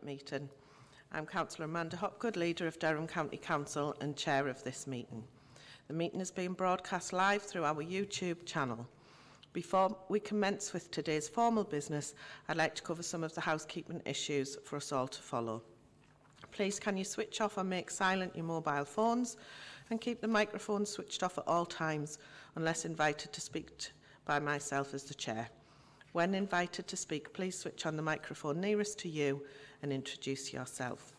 Parliament meeting. I'm Councillor Amanda Hopgood, Leader of Durham County Council and Chair of this meeting. The meeting is being broadcast live through our YouTube channel. Before we commence with today's formal business, I'd like to cover some of the housekeeping issues for us all to follow. Please can you switch off or make silent your mobile phones and keep the microphones switched off at all times unless invited to speak by myself as the Chair. When invited to speak, please switch on the microphone nearest to you and introduce yourself.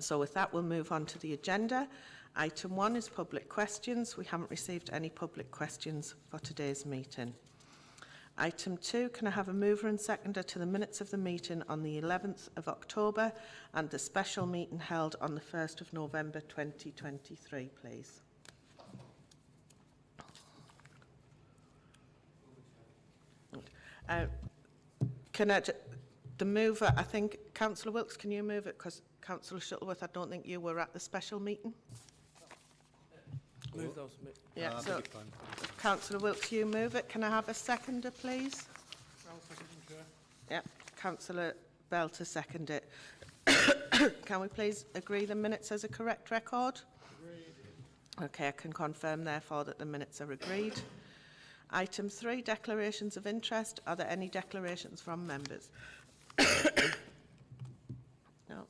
So with that, we'll move on to the agenda. Item 1 is public questions. We haven't received any public questions for today's meeting. Item 2, can I have a mover and seconder to the minutes of the meeting on the 11th of October and the special meeting held on the 1st of November 2023, please? The mover, I think, Councillor Wilkes, can you move it? Because Councillor Shuttleworth, I don't think you were at the special meeting. Move those. Yeah, so Councillor Wilkes, you move it. Can I have a seconder, please? Yeah, Councillor Bell to second it. Can we please agree the minutes as a correct record? Agreed. Okay, I can confirm, therefore, that the minutes are agreed. Item 3, declarations of interest. Are there any declarations from members? No.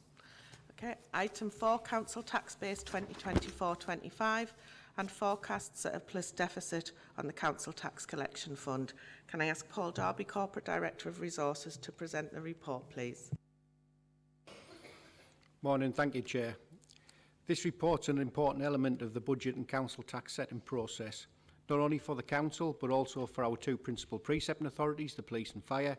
Okay. Item 4, Council Tax Base 2024-25 and forecasts surplus deficit on the Council Tax Collection Fund. Can I ask Paul Darby, Corporate Director of Resources, to present the report, please? Morning. Thank you, Chair. This report's an important element of the budget and council tax setting process, not only for the council but also for our two principal precepting authorities, the police and fire,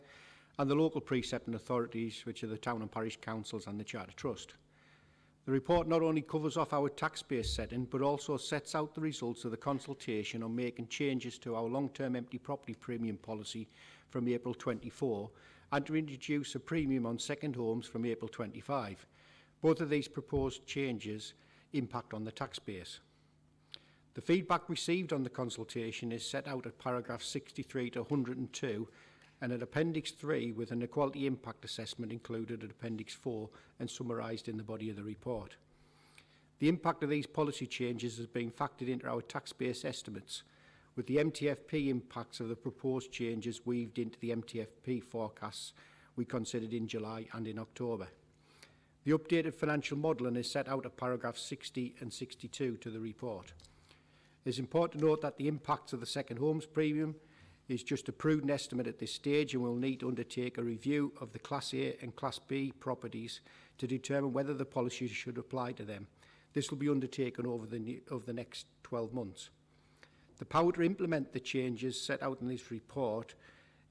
and the local precepting authorities, which are the town and parish councils and the Charter Trust. The report not only covers off our tax base setting but also sets out the results of the consultation on making changes to our long-term empty property premium policy from April 24 and to introduce a premium on second homes from April 25. Both of these proposed changes impact on the tax base. The feedback received on the consultation is set out at paragraphs 63 to 102 and at Appendix 3 with an equality impact assessment included at Appendix 4 and summarised in the body of the report. The impact of these policy changes has been factored into our tax base estimates, with the MTFP impacts of the proposed changes weaved into the MTFP forecasts we considered in July and in October. The updated financial modelling is set out at paragraphs 60 and 62 to the report. It is important to note that the impacts of the second homes premium is just a prudent estimate at this stage and will need to undertake a review of the Class A and Class B properties to determine whether the policy should apply to them. This will be undertaken over the next 12 months. The power to implement the changes set out in this report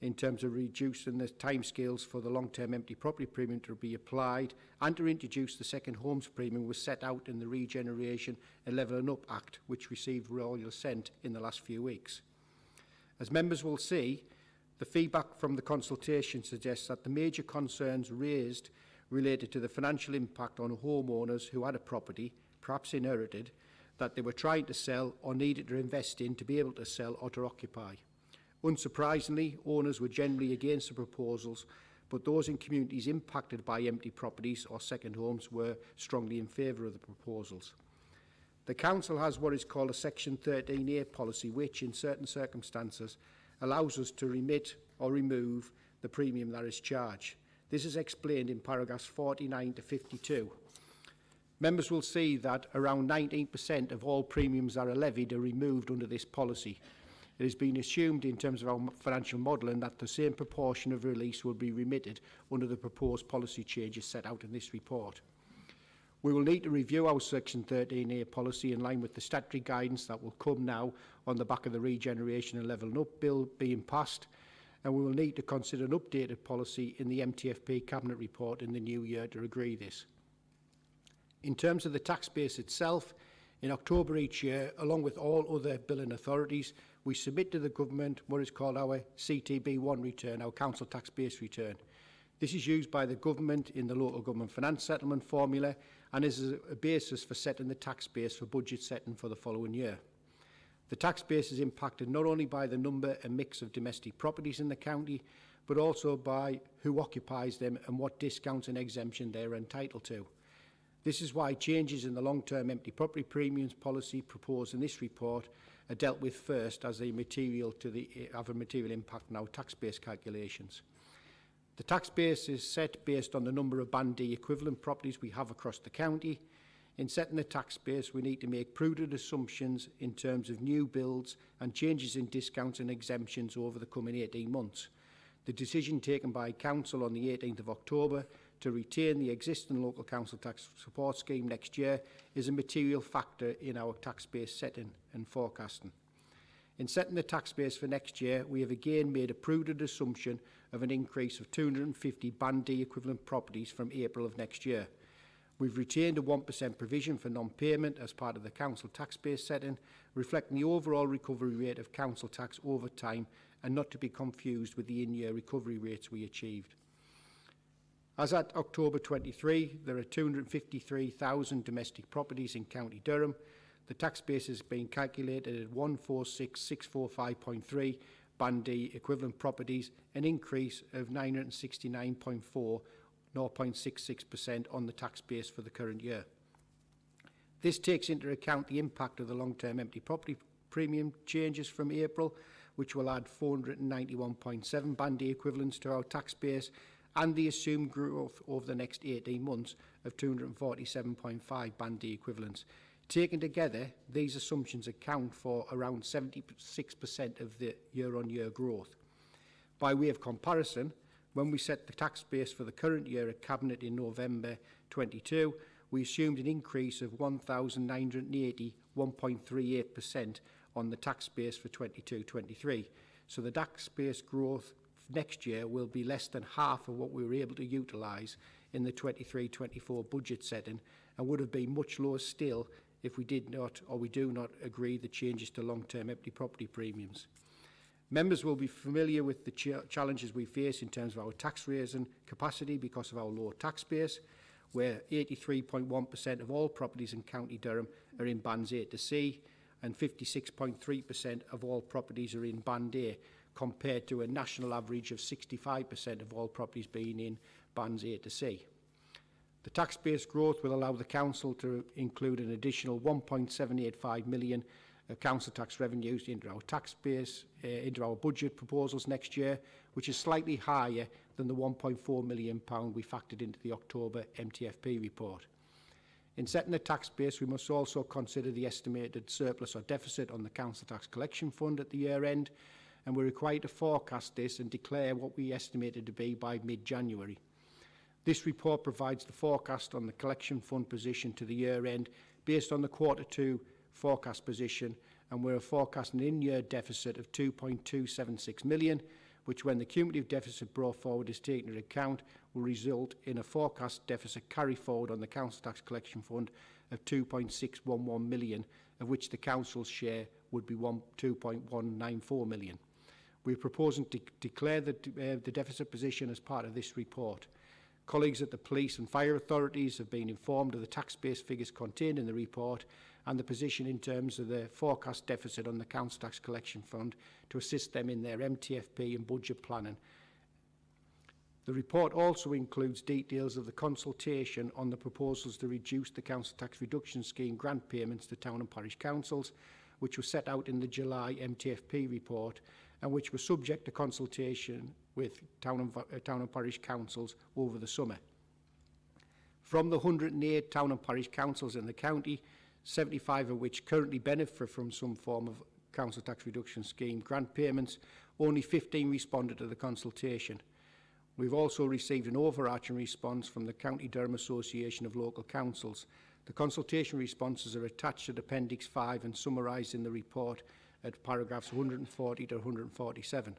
in terms of reducing the timescales for the long-term empty property premium to be applied and to introduce the second homes premium was set out in the Regeneration and Levelling Up Act, which received royal assent in the last few weeks. As members will see, the feedback from the consultation suggests that the major concerns raised related to the financial impact on homeowners who had a property, perhaps inherited, that they were trying to sell or needed to invest in to be able to sell or to occupy. Unsurprisingly, owners were generally against the proposals, but those in communities impacted by empty properties or second homes were strongly in favour of the proposals. The Council has what is called a Section 13A policy, which, in certain circumstances, allows us to remit or remove the premium that is charged. This is explained in paragraphs 49 to 52. Members will see that around 19% of all premiums that are levied are removed under this policy. It has been assumed in terms of our financial modelling that the same proportion of release will be remitted under the proposed policy changes set out in this report. We will need to review our Section 13A policy in line with the statutory guidance that will come now on the back of the Regeneration and Levelling Up Bill being passed, and we will need to consider an updated policy in the MTFP Cabinet report in the new year to agree this. In terms of the tax base itself, in October each year, along with all other billing authorities, we submit to the government what is called our CTB1 return, our council tax base return. This is used by the government in the local government finance settlement formula and is a basis for setting the tax base for budget setting for the following year. The tax base is impacted not only by the number and mix of domestic properties in the county, but also by who occupies them and what discounts and exemption they are entitled to. This is why changes in the long-term empty property premiums policy proposed in this report are dealt with first, as they have a material impact on our tax base calculations. The tax base is set based on the number of Band D equivalent properties we have across the county. In setting the tax base, we need to make prudent assumptions in terms of new builds and changes in discounts and exemptions over the coming 18 months. The decision taken by Council on the 18th of October to retain the existing local council tax support scheme next year is a material factor in our tax base setting and forecasting. In setting the tax base for next year, we have again made a prudent assumption of an increase of 250 Band D equivalent properties from April of next year. We've retained a 1% provision for non-payment as part of the council tax base setting, reflecting the overall recovery rate of council tax over time and not to be confused with the in-year recovery rates we achieved. As at October 23, there are 253,000 domestic properties in County Durham. The tax base has been calculated at 146,645.3 Band D equivalent properties, an increase of 969.4, 0.66% on the tax base for the current year. This takes into account the impact of the long-term empty property premium changes from April, which will add 491.7 Band D equivalents to our tax base, and the assumed growth over the next 18 months of 247.5 Band D equivalents. Taken together, these assumptions account for around 76% of the year-on-year growth. By way of comparison, when we set the tax base for the current year at Cabinet in November 22, we assumed an increase of 1,980, 1.38% on the tax base for 22-23. So the tax base growth next year will be less than half of what we were able to utilise in the 23-24 budget setting, and would have been much lower still if we did not, or we do not, agree the changes to long-term empty property premiums. Members will be familiar with the challenges we face in terms of our tax raising capacity because of our low tax base, where 83.1% of all properties in County Durham are in Bands A to C, and 56.3% of all properties are in Band A, compared to a national average of 65% of all properties being in Bands A to C. The tax base growth will allow the Council to include an additional 1.785 million of council tax revenues into our tax base, into our budget proposals next year, which is slightly higher than the £1.4 million we factored into the October MTFP report. In setting the tax base, we must also consider the estimated surplus or deficit on the council tax collection fund at the year end, and we're required to forecast this and declare what we estimated to be by mid-January. This report provides the forecast on the collection fund position to the year end based on the Q2 forecast position, and we're forecasting an in-year deficit of 2.276 million, which, when the cumulative deficit brought forward is taken into account, will result in a forecast deficit carry forward on the council tax collection fund of 2.611 million, of which the council's share would be 2.194 million. We're proposing to declare the deficit position as part of this report. Colleagues at the police and fire authorities have been informed of the tax-based figures contained in the report and the position in terms of the forecast deficit on the council tax collection fund to assist them in their MTFP and budget planning. The report also includes details of the consultation on the proposals to reduce the council tax reduction scheme grant payments to town and parish councils, which was set out in the July MTFP report and which were subject to consultation with town and parish councils over the summer. From the 108 town and parish councils in the county, 75 of which currently benefit from some form of council tax reduction scheme grant payments, only 15 responded to the consultation. We've also received an overarching response from the County Durham Association of Local Councils. The consultation responses are attached to Appendix 5 and summarised in the report at paragraphs 140 to 147.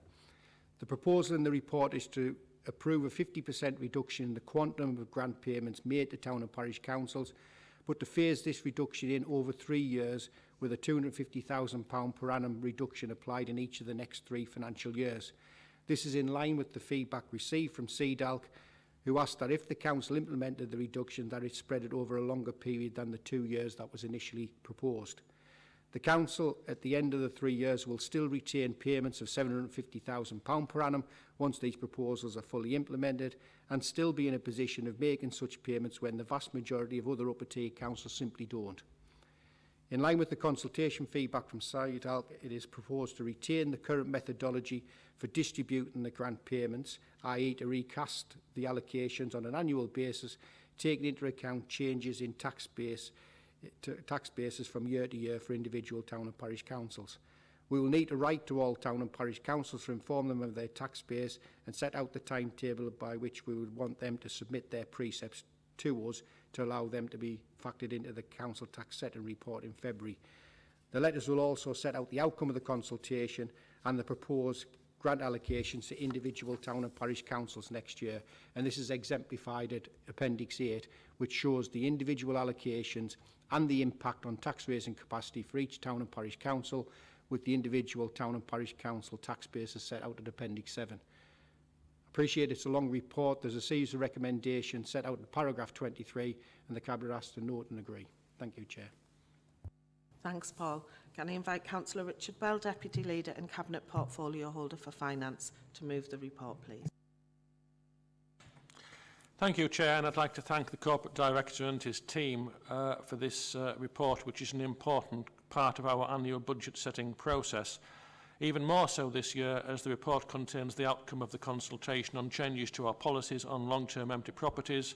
The proposal in the report is to approve a 50% reduction in the quantum of grant payments made to town and parish councils, but to phase this reduction in over 3 years with a £250,000 per annum reduction applied in each of the next 3 financial years. This is in line with the feedback received from CDALC, who asked that if the council implemented the reduction, that it spread it over a longer period than the 2 years that was initially proposed. The Council, at the end of the 3 years, will still retain payments of £750,000 per annum once these proposals are fully implemented, and still be in a position of making such payments when the vast majority of other upper tier councils simply don't. In line with the consultation feedback from SIDALC, it is proposed to retain the current methodology for distributing the grant payments, i.e. to recast the allocations on an annual basis, taking into account changes in tax bases from year to year for individual town and parish councils. We will need to write to all town and parish councils to inform them of their tax base and set out the timetable by which we would want them to submit their precepts to us to allow them to be factored into the council tax setting report in February. The letters will also set out the outcome of the consultation and the proposed grant allocations to individual town and parish councils next year, and this is exemplified at Appendix 8, which shows the individual allocations and the impact on tax raising capacity for each town and parish council, with the individual town and parish council tax bases set out at Appendix 7. Appreciate it's a long report. There's a series of recommendations set out in paragraph 23, and the Cabinet asks to note and agree. Thank you, Chair. Thanks, Paul. Can I invite Councillor Richard Bell, Deputy Leader and Cabinet Portfolio Holder for Finance, to move the report, please? Thank you, Chair, and I'd like to thank the Corporate Director and his team for this report, which is an important part of our annual budget setting process. Even more so this year, as the report contains the outcome of the consultation on changes to our policies on long-term empty properties,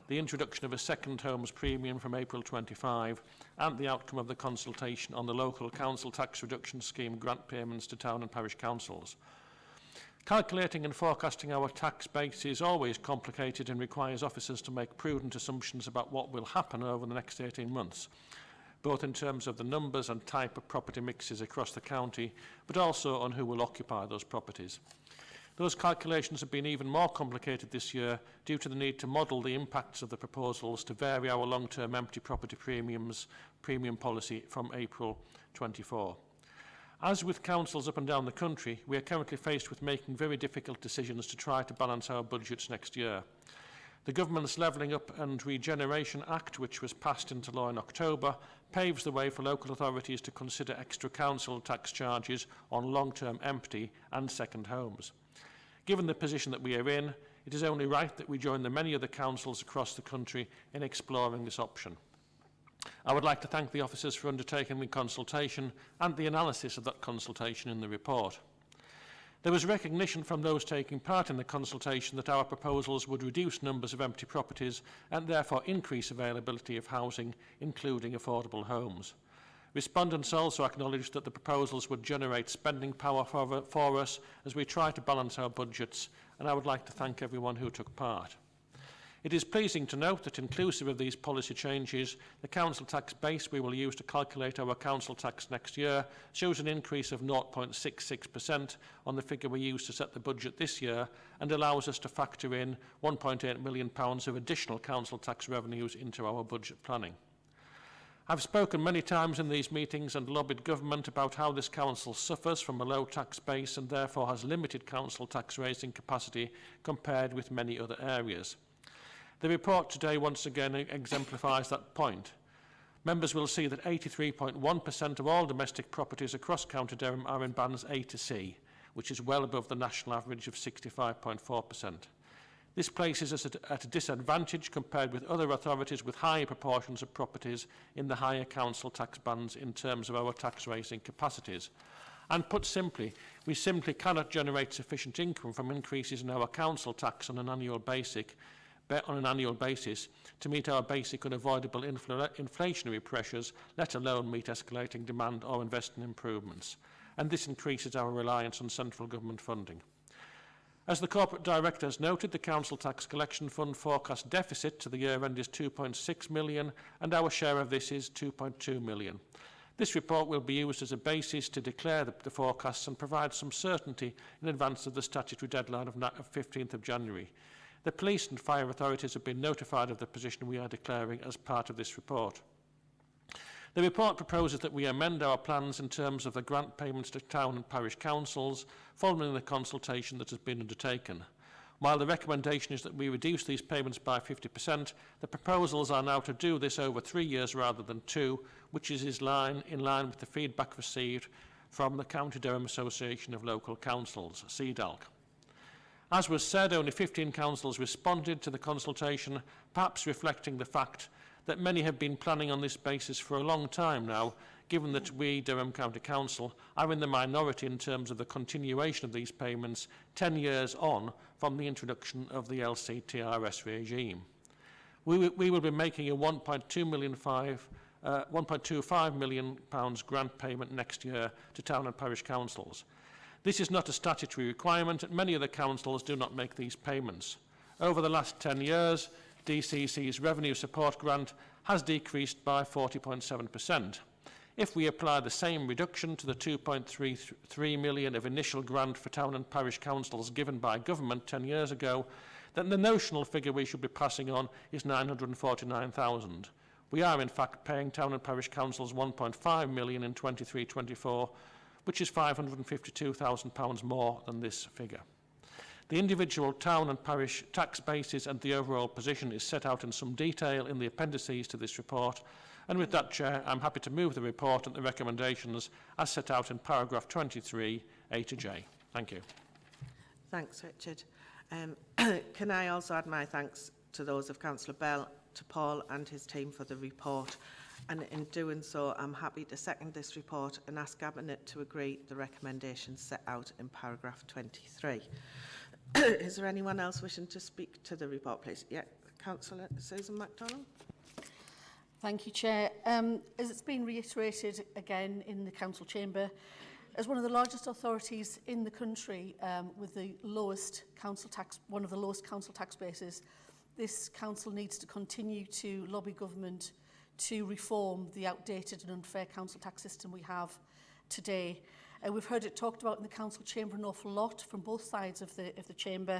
the introduction of a second homes premium from April 25, and the outcome of the consultation on the local council tax reduction scheme grant payments to town and parish councils. Calculating and forecasting our tax base is always complicated and requires officers to make prudent assumptions about what will happen over the next 18 months, both in terms of the numbers and type of property mixes across the county, but also on who will occupy those properties. Those calculations have been even more complicated this year due to the need to model the impacts of the proposals to vary our long-term empty property premium policy from April 24. As with councils up and down the country, we are currently faced with making very difficult decisions to try to balance our budgets next year. The Government's Levelling Up and Regeneration Act, which was passed into law in October, paves the way for local authorities to consider extra council tax charges on long-term empty and second homes. Given the position that we are in, it is only right that we join the many other councils across the country in exploring this option. I would like to thank the officers for undertaking the consultation and the analysis of that consultation in the report. There was recognition from those taking part in the consultation that our proposals would reduce numbers of empty properties and therefore increase availability of housing, including affordable homes. Respondents also acknowledged that the proposals would generate spending power for us as we try to balance our budgets, and I would like to thank everyone who took part. It is pleasing to note that, inclusive of these policy changes, the council tax base we will use to calculate our council tax next year shows an increase of 0.66% on the figure we used to set the budget this year, and allows us to factor in £1.8 million of additional council tax revenues into our budget planning. I've spoken many times in these meetings and lobbied government about how this council suffers from a low tax base and therefore has limited council tax raising capacity compared with many other areas. The report today once again exemplifies that point. Members will see that 83.1% of all domestic properties across County Durham are in bands A to C, which is well above the national average of 65.4%. This places us at a disadvantage compared with other authorities with higher proportions of properties in the higher council tax bands in terms of our tax raising capacities. And put simply, we simply cannot generate sufficient income from increases in our council tax on an annual basis to meet our basic unavoidable inflationary pressures, let alone meet escalating demand or invest in improvements. And this increases our reliance on central government funding. As the Corporate Director has noted, the Council Tax Collection Fund forecast deficit to the year end is £2.6 million, and our share of this is £2.2 million. This report will be used as a basis to declare the forecasts and provide some certainty in advance of the statutory deadline of 15th of January. The police and fire authorities have been notified of the position we are declaring as part of this report. The report proposes that we amend our plans in terms of the grant payments to town and parish councils following the consultation that has been undertaken. While the recommendation is that we reduce these payments by 50%, the proposals are now to do this over 3 years rather than 2, which is in line with the feedback received from the County Durham Association of Local Councils, CDALC. As was said, only 15 councils responded to the consultation, perhaps reflecting the fact that many have been planning on this basis for a long time now, given that we, Durham County Council, are in the minority in terms of the continuation of these payments 10 years on from the introduction of the LCTRS regime. We will be making a £1.25 million grant payment next year to town and parish councils. This is not a statutory requirement, and many of the councils do not make these payments. Over the last 10 years, DCC's revenue support grant has decreased by 40.7%. If we apply the same reduction to the £2.33 million of initial grant for town and parish councils given by government 10 years ago, then the notional figure we should be passing on is £949,000. We are in fact paying town and parish councils £1.5 million in 23-24, which is £552,000 more than this figure. The individual town and parish tax bases and the overall position is set out in some detail in the appendices to this report. And with that, Chair, I'm happy to move the report and the recommendations as set out in paragraph 23, A to J. Thank you. Thanks, Richard. Can I also add my thanks to those of Councillor Bell, to Paul and his team for the report. And in doing so, I'm happy to second this report and ask Cabinet to agree the recommendations set out in paragraph 23. Is there anyone else wishing to speak to the report, please? Yeah, Councillor Susan MacDonald. Thank you, Chair. As it's been reiterated again in the Council Chamber, as one of the largest authorities in the country with the lowest council tax, one of the lowest council tax bases, this council needs to continue to lobby government to reform the outdated and unfair council tax system we have today. We've heard it talked about in the Council Chamber an awful lot from both sides of the chamber,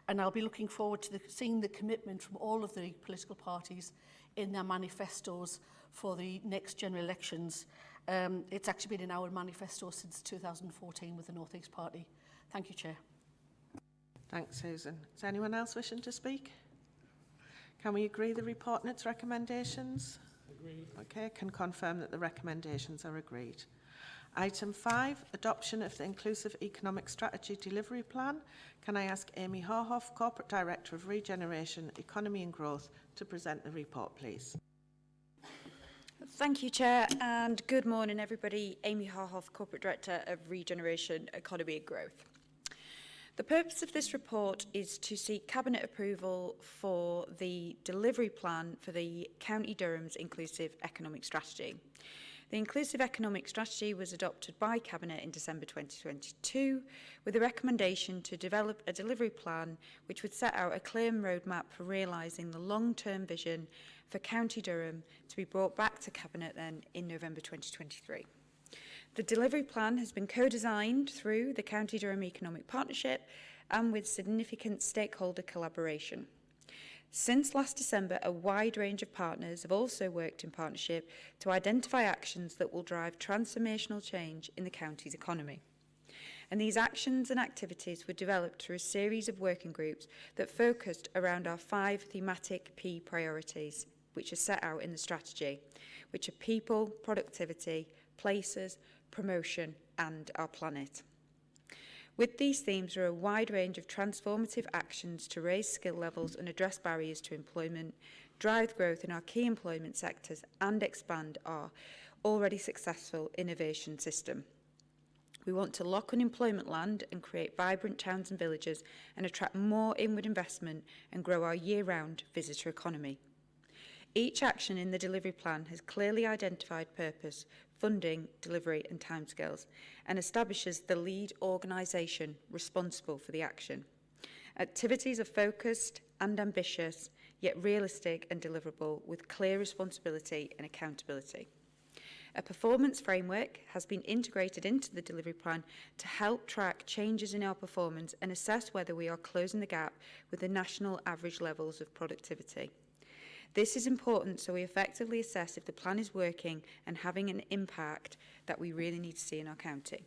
and I'll be looking forward to seeing the commitment from all of the political parties in their manifestos for the next general elections. It's actually been in our manifesto since 2014 with the North East Party. Thank you, Chair. Thanks, Susan. Is anyone else wishing to speak? Can we agree the report and its recommendations? Agreed. Okay, can confirm that the recommendations are agreed. Item 5, adoption of the Inclusive Economic Strategy Delivery Plan. Can I ask Amy Horhoff, Corporate Director of Regeneration, Economy and Growth, to present the report, please? Thank you, Chair, and good morning, everybody. Amy Horhoff, Corporate Director of Regeneration, Economy and Growth. The purpose of this report is to seek Cabinet approval for the delivery plan for the County Durham's Inclusive Economic Strategy. The Inclusive Economic Strategy was adopted by Cabinet in December 2022 with a recommendation to develop a delivery plan which would set out a clear roadmap for realising the long-term vision for County Durham to be brought back to Cabinet then in November 2023. The delivery plan has been co-designed through the County Durham Economic Partnership and with significant stakeholder collaboration. Since last December, a wide range of partners have also worked in partnership to identify actions that will drive transformational change in the county's economy. And these actions and activities were developed through a series of working groups that focused around our 5 thematic P priorities, which are set out in the strategy, which are people, productivity, places, promotion, and our planet. With these themes are a wide range of transformative actions to raise skill levels and address barriers to employment, drive growth in our key employment sectors, and expand our already successful innovation system. We want to lock unemployment land and create vibrant towns and villages and attract more inward investment and grow our year-round visitor economy. Each action in the delivery plan has clearly identified purpose, funding, delivery and timescales, and establishes the lead organisation responsible for the action. Activities are focused and ambitious, yet realistic and deliverable with clear responsibility and accountability. A performance framework has been integrated into the delivery plan to help track changes in our performance and assess whether we are closing the gap with the national average levels of productivity. This is important so we effectively assess if the plan is working and having an impact that we really need to see in our county.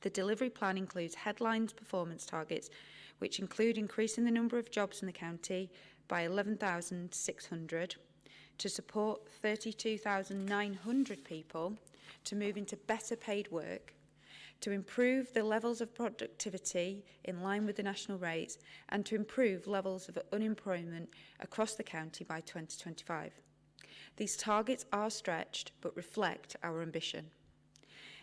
The delivery plan includes headlines performance targets, which include increasing the number of jobs in the county by 11,600 to support 32,900 people to move into better paid work, to improve the levels of productivity in line with the national rates, and to improve levels of unemployment across the county by 2025. These targets are stretched but reflect our ambition.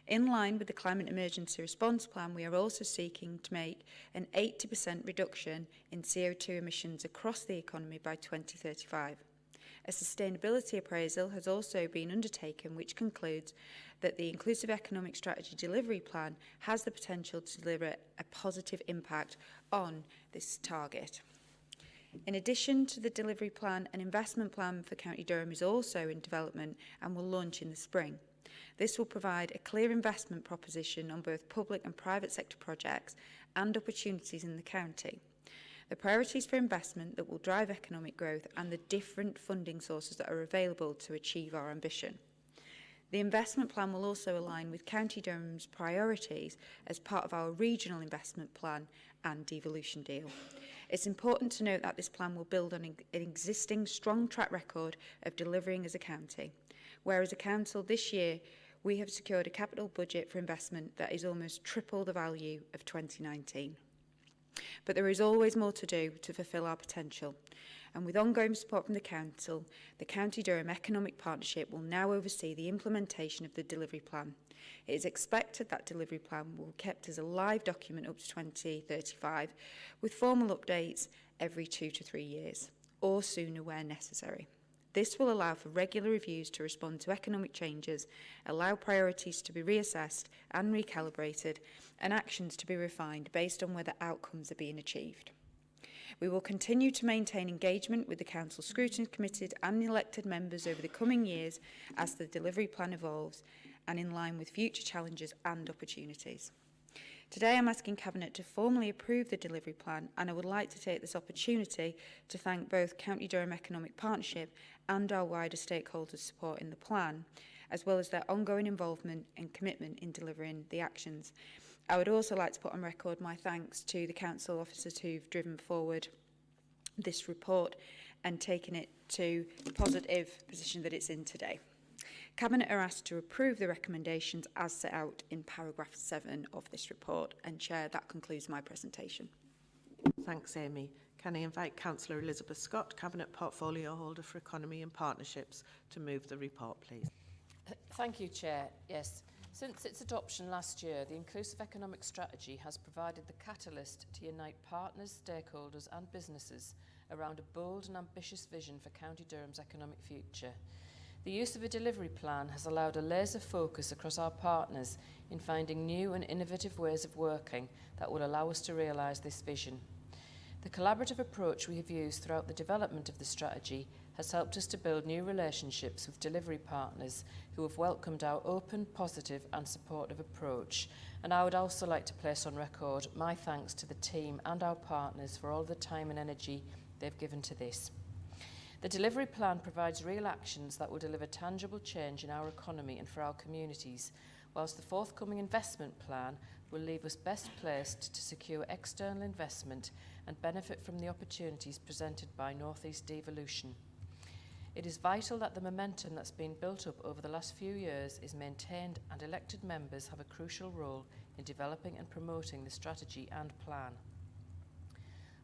In line with the Climate Emergency Response Plan, we are also seeking to make an 80% reduction in CO2 emissions across the economy by 2035. A sustainability appraisal has also been undertaken, which concludes that the Inclusive Economic Strategy Delivery Plan has the potential to deliver a positive impact on this target. In addition to the delivery plan, an investment plan for County Durham is also in development and will launch in the spring. This will provide a clear investment proposition on both public and private sector projects and opportunities in the county. The priorities for investment that will drive economic growth and the different funding sources that are available to achieve our ambition. The investment plan will also align with County Durham's priorities as part of our regional investment plan and devolution deal. It's important to note that this plan will build on an existing strong track record of delivering as a county, where as a council this year we have secured a capital budget for investment that is almost triple the value of 2019. But there is always more to do to fulfil our potential. And with ongoing support from the Council, the County Durham Economic Partnership will now oversee the implementation of the delivery plan. It is expected that delivery plan will be kept as a live document up to 2035, with formal updates every 2 to 3 years, or sooner where necessary. This will allow for regular reviews to respond to economic changes, allow priorities to be reassessed and recalibrated, and actions to be refined based on whether outcomes are being achieved. We will continue to maintain engagement with the Council Scrutiny Committee and elected members over the coming years as the delivery plan evolves and in line with future challenges and opportunities. Today I'm asking Cabinet to formally approve the delivery plan, and I would like to take this opportunity to thank both County Durham Economic Partnership and our wider stakeholders' support in the plan, as well as their ongoing involvement and commitment in delivering the actions. I would also like to put on record my thanks to the council officers who've driven forward this report and taken it to the positive position that it's in today. Cabinet are asked to approve the recommendations as set out in paragraph 7 of this report. And Chair, that concludes my presentation. Thanks, Amy. Can I invite Councillor Elizabeth Scott, Cabinet Portfolio Holder for Economy and Partnerships, to move the report, please? Thank you, Chair. Yes. Since its adoption last year, the Inclusive Economic Strategy has provided the catalyst to unite partners, stakeholders and businesses around a bold and ambitious vision for County Durham's economic future. The use of a delivery plan has allowed a laser focus across our partners in finding new and innovative ways of working that will allow us to realise this vision. The collaborative approach we have used throughout the development of the strategy has helped us to build new relationships with delivery partners who have welcomed our open, positive and supportive approach. And I would also like to place on record my thanks to the team and our partners for all the time and energy they've given to this. The delivery plan provides real actions that will deliver tangible change in our economy and for our communities, whilst the forthcoming investment plan will leave us best placed to secure external investment and benefit from the opportunities presented by North East devolution. It is vital that the momentum that's been built up over the last few years is maintained, and elected members have a crucial role in developing and promoting the strategy and plan.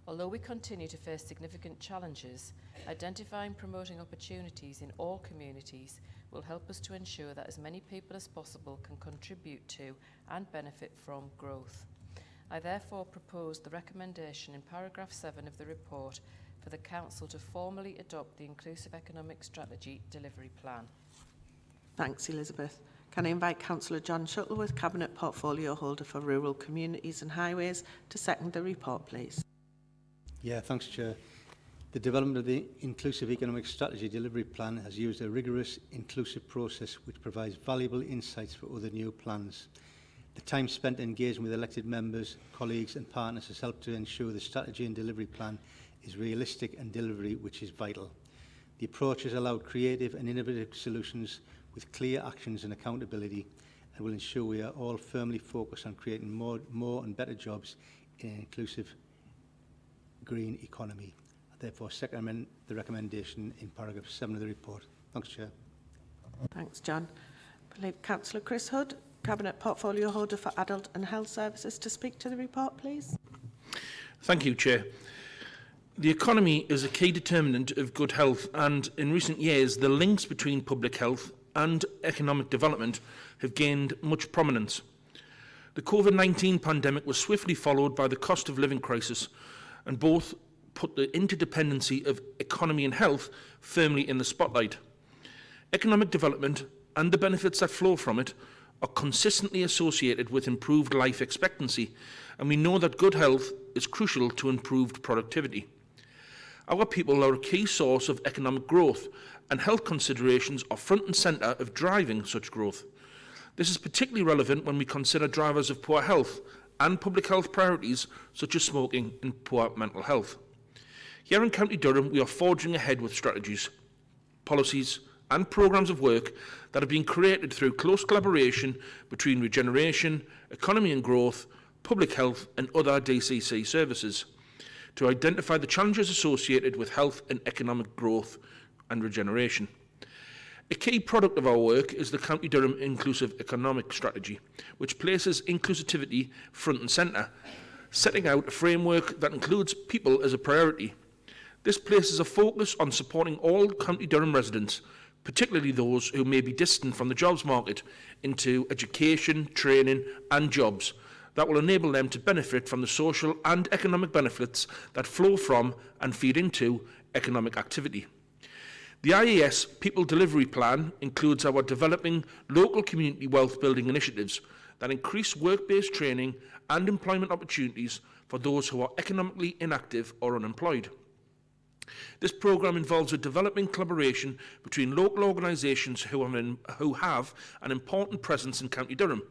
Although we continue to face significant challenges, identifying and promoting opportunities in all communities will help us to ensure that as many people as possible can contribute to and benefit from growth. I therefore propose the recommendation in paragraph 7 of the report for the Council to formally adopt the Inclusive Economic Strategy Delivery Plan. Thanks, Elizabeth. Can I invite Councillor John Shuttleworth, Cabinet Portfolio Holder for Rural Communities and Highways, to second the report, please? Yeah, thanks, Chair. The development of the Inclusive Economic Strategy Delivery Plan has used a rigorous, inclusive process which provides valuable insights for other new plans. The time spent engaging with elected members, colleagues and partners has helped to ensure the strategy and delivery plan is realistic and delivery which is vital. The approach has allowed creative and innovative solutions with clear actions and accountability, and will ensure we are all firmly focused on creating more and better jobs in an inclusive green economy. I therefore second the recommendation in paragraph 7 of the report. Thanks, Chair. Thanks, John. I believe Councillor Chris Hood, Cabinet Portfolio Holder for Adult and Health Services, to speak to the report, please. Thank you, Chair. The economy is a key determinant of good health, and in recent years the links between public health and economic development have gained much prominence. The COVID-19 pandemic was swiftly followed by the cost of living crisis, and both put the interdependency of economy and health firmly in the spotlight. Economic development and the benefits that flow from it are consistently associated with improved life expectancy, and we know that good health is crucial to improved productivity. Our people are a key source of economic growth, and health considerations are front and centre of driving such growth. This is particularly relevant when we consider drivers of poor health and public health priorities such as smoking and poor mental health. Here in County Durham, we are forging ahead with strategies, policies and programmes of work that have been created through close collaboration between regeneration, economy and growth, public health and other DCC services to identify the challenges associated with health and economic growth and regeneration. A key product of our work is the County Durham Inclusive Economic Strategy, which places inclusivity front and centre, setting out a framework that includes people as a priority. This places a focus on supporting all County Durham residents, particularly those who may be distant from the jobs market, into education, training and jobs that will enable them to benefit from the social and economic benefits that flow from and feed into economic activity. The IES People Delivery Plan includes our developing local community wealth building initiatives that increase work-based training and employment opportunities for those who are economically inactive or unemployed. This programme involves a developing collaboration between local organisations who have an important presence in County Durham,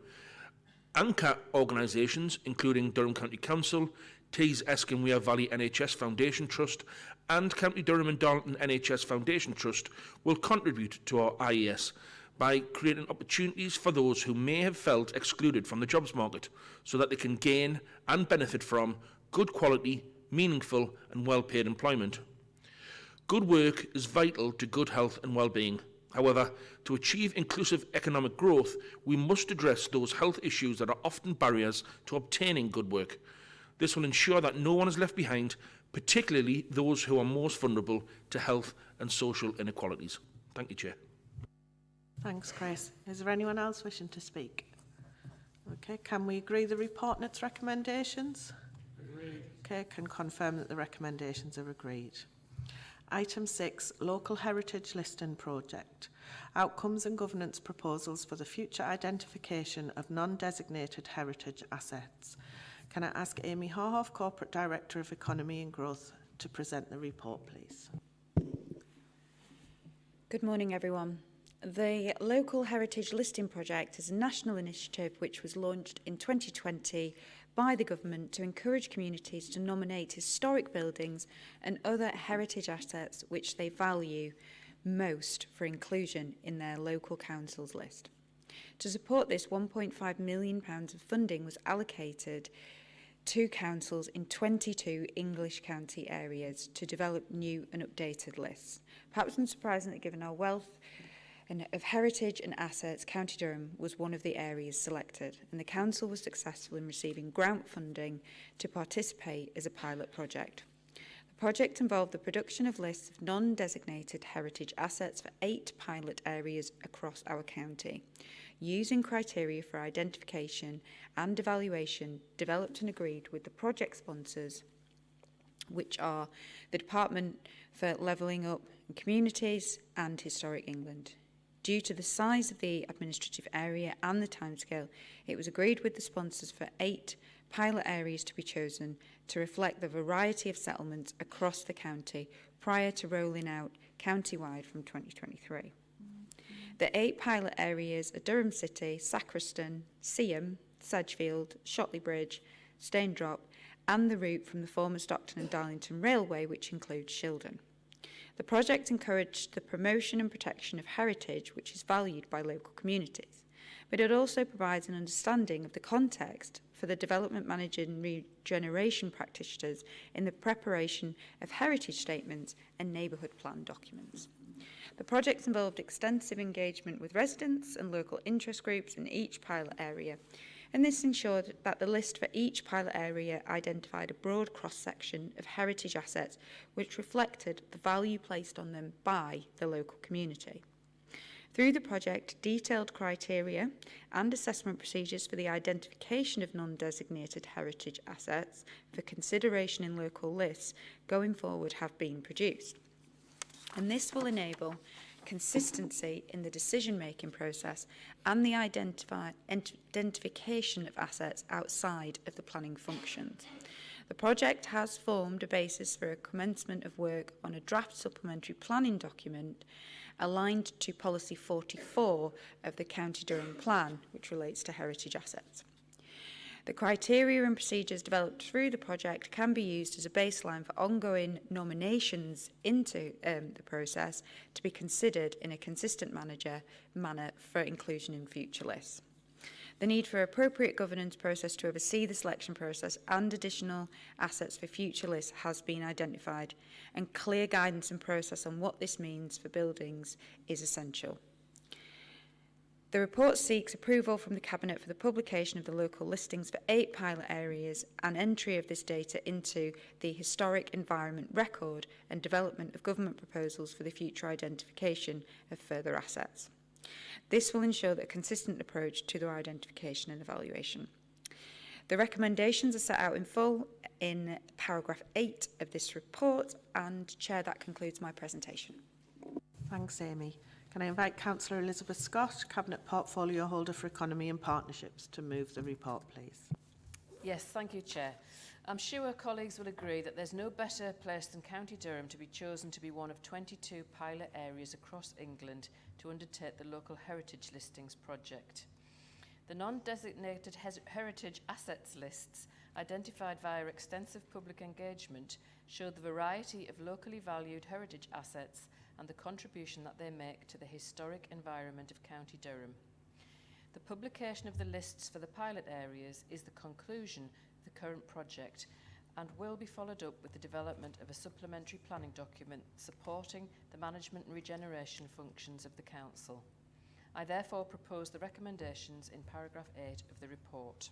anchor organisations including Durham County Council, Tees Eskin Wear Valley NHS Foundation Trust and County Durham and Darlington NHS Foundation Trust will contribute to our IES by creating opportunities for those who may have felt excluded from the jobs market so that they can gain and benefit from good quality, meaningful and well-paid employment. Good work is vital to good health and well-being. However, to achieve inclusive economic growth, we must address those health issues that are often barriers to obtaining good work. This will ensure that no one is left behind, particularly those who are most vulnerable to health and social inequalities. Thank you, Chair. Thanks, Chris. Is there anyone else wishing to speak? Okay, can we agree the report and its recommendations? Agreed. Okay, can confirm that the recommendations are agreed. Item 6, Local Heritage Listing Project. Outcomes and governance proposals for the future identification of non-designated heritage assets. Can I ask Amy Harhoff, Corporate Director of Economy and Growth, to present the report, please? Good morning, everyone. The Local Heritage Listing Project is a national initiative which was launched in 2020 by the government to encourage communities to nominate historic buildings and other heritage assets which they value most for inclusion in their local council's list. To support this, £1.5 million of funding was allocated to councils in 22 English county areas to develop new and updated lists. Perhaps unsurprisingly, given our wealth of heritage and assets, County Durham was one of the areas selected, and the council was successful in receiving grant funding to participate as a pilot project. The project involved the production of lists of non-designated heritage assets for 8 pilot areas across our county, using criteria for identification and evaluation developed and agreed with the project sponsors, which are the Department for Levelling Up Communities and Historic England. Due to the size of the administrative area and the timescale, it was agreed with the sponsors for 8 pilot areas to be chosen to reflect the variety of settlements across the county prior to rolling out county-wide from 2023. The 8 pilot areas are Durham City, Sacriston, Seaham, Sedgefield, Shotley Bridge, Staindrop, and the route from the former Stockton and Darlington Railway, which includes Shildon. The project encouraged the promotion and protection of heritage, which is valued by local communities. but it also provides an understanding of the context for the development manager and regeneration practitioners in the preparation of heritage statements and neighbourhood plan documents. The project involved extensive engagement with residents and local interest groups in each pilot area, and this ensured that the list for each pilot area identified a broad cross-section of heritage assets which reflected the value placed on them by the local community. Through the project, detailed criteria and assessment procedures for the identification of non-designated heritage assets for consideration in local lists going forward have been produced. And this will enable consistency in the decision-making process and the identification of assets outside of the planning functions. The project has formed a basis for a commencement of work on a draft supplementary planning document aligned to Policy 44 of the County Durham Plan, which relates to heritage assets. The criteria and procedures developed through the project can be used as a baseline for ongoing nominations into the process to be considered in a consistent manner for inclusion in future lists. The need for appropriate governance process to oversee the selection process and additional assets for future lists has been identified, and clear guidance and process on what this means for buildings is essential. The report seeks approval from the Cabinet for the publication of the local listings for 8 pilot areas and entry of this data into the Historic Environment Record and development of government proposals for the future identification of further assets. This will ensure that a consistent approach to their identification and evaluation. The recommendations are set out in full in paragraph 8 of this report, and Chair, that concludes my presentation. Thanks, Amy. Can I invite Councillor Elizabeth Scott, Cabinet Portfolio Holder for Economy and Partnerships, to move the report, please? Yes, thank you, Chair. I'm sure colleagues will agree that there's no better place than County Durham to be chosen to be one of 22 pilot areas across England to undertake the local heritage listings project. The non-designated heritage assets lists, identified via extensive public engagement, show the variety of locally valued heritage assets and the contribution that they make to the historic environment of County Durham. The publication of the lists for the pilot areas is the conclusion of the current project and will be followed up with the development of a supplementary planning document supporting the management and regeneration functions of the Council. I therefore propose the recommendations in paragraph 8 of the report.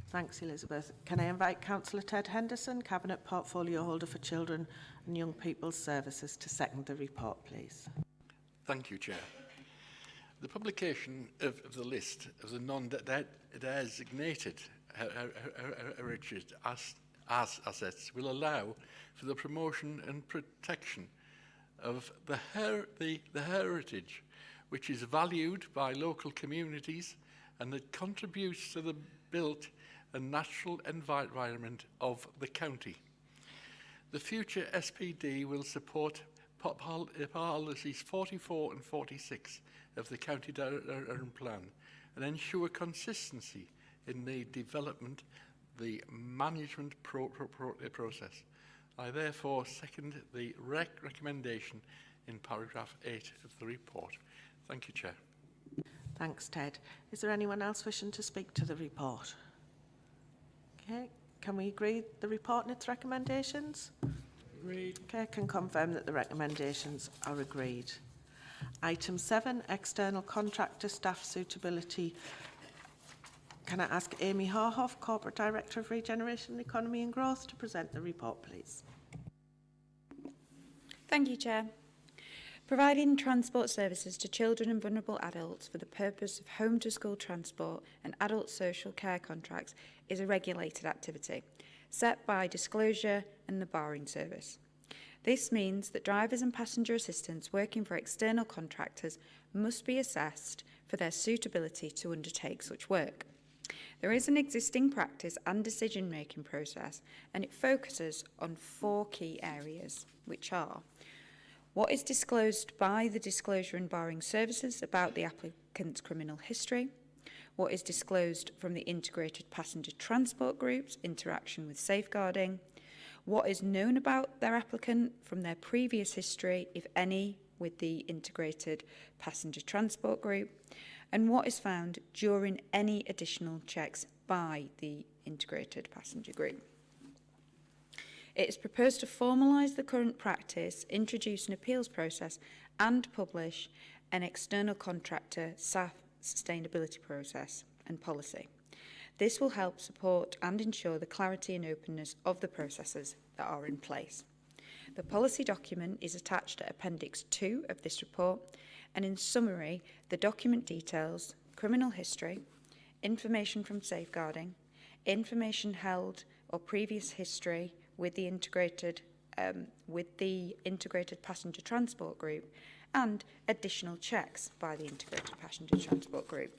Thanks, Elizabeth. Can I invite Councillor Ted Henderson, Cabinet Portfolio Holder for Children and Young People's Services, to second the report, please? Thank you, Chair. The publication of the list of the non-designated heritage assets will allow for the promotion and protection of the heritage, which is valued by local communities and that contributes to the built and natural environment of the county. The future SPD will support policies 44 and 46 of the County Durham Plan and ensure consistency in the development, the management process. I therefore second the recommendation in paragraph 8 of the report. Thank you, Chair. Thanks, Ted. Is there anyone else wishing to speak to the report? Okay, can we agree the report and its recommendations? Agreed. Okay, I can confirm that the recommendations are agreed. Item 7, external contractor staff suitability. Can I ask Amy Harhoff, Corporate Director of Regeneration, Economy and Growth, to present the report, please? Thank you, Chair. Providing transport services to children and vulnerable adults for the purpose of home-to-school transport and adult social care contracts is a regulated activity, set by disclosure and the barring service. This means that drivers and passenger assistants working for external contractors must be assessed for their suitability to undertake such work. There is an existing practice and decision-making process, and it focuses on 4 key areas, which are: what is disclosed by the disclosure and barring services about the applicant's criminal history, what is disclosed from the integrated passenger transport group's interaction with safeguarding, what is known about their applicant from their previous history, if any, with the integrated passenger transport group, and what is found during any additional checks by the integrated passenger group. It is proposed to formalise the current practice, introduce an appeals process and publish an external contractor staff sustainability process and policy. This will help support and ensure the clarity and openness of the processes that are in place. The policy document is attached to Appendix 2 of this report, and in summary, the document details criminal history, information from safeguarding, information held or previous history with the integrated passenger transport group, and additional checks by the integrated passenger transport group.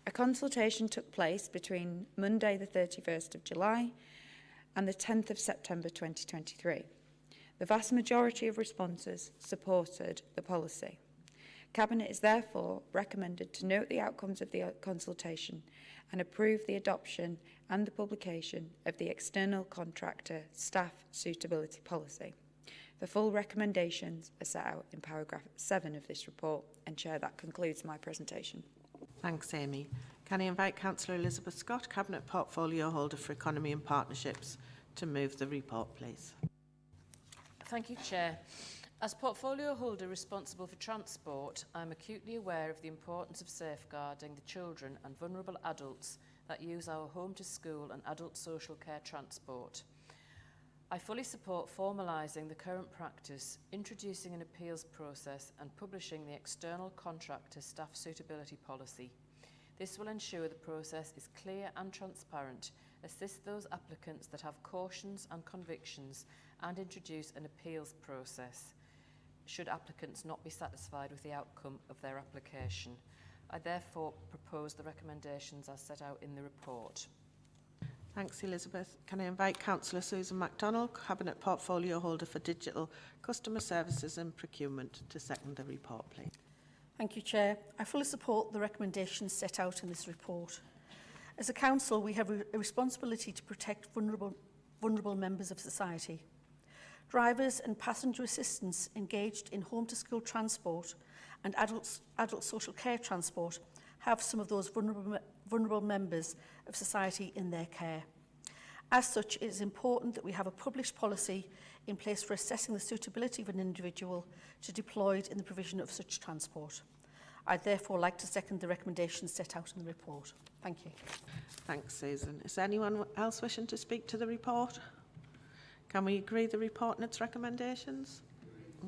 A consultation took place between Monday the 31st of July and the 10th of September 2023. The vast majority of responses supported the policy. Cabinet is therefore recommended to note the outcomes of the consultation and approve the adoption and the publication of the external contractor staff suitability policy. The full recommendations are set out in paragraph 7 of this report, and Chair, that concludes my presentation. Thanks, Amy. Can I invite Councillor Elizabeth Scott, Cabinet Portfolio Holder for Economy and Partnerships, to move the report, please? Thank you, Chair. As Portfolio Holder responsible for transport, I am acutely aware of the importance of safeguarding the children and vulnerable adults that use our home to school and adult social care transport. I fully support formalising the current practice, introducing an appeals process and publishing the external contractor staff suitability policy. This will ensure the process is clear and transparent, assist those applicants that have cautions and convictions, and introduce an appeals process should applicants not be satisfied with the outcome of their application. I therefore propose the recommendations as set out in the report. Thanks, Elizabeth. Can I invite Councillor Susan MacDonald, Cabinet Portfolio Holder for Digital, Customer Services and Procurement, to second the report, please. Thank you, Chair. I fully support the recommendations set out in this report. As a council, we have a responsibility to protect vulnerable members of society. Drivers and passenger assistants engaged in home-to-school transport and adult social care transport have some of those vulnerable members of society in their care. As such, it is important that we have a published policy in place for assessing the suitability of an individual to deployed in the provision of such transport. I'd therefore like to second the recommendations set out in the report. Thank you. Thanks, Susan. Is there anyone else wishing to speak to the report? Can we agree the report and its recommendations?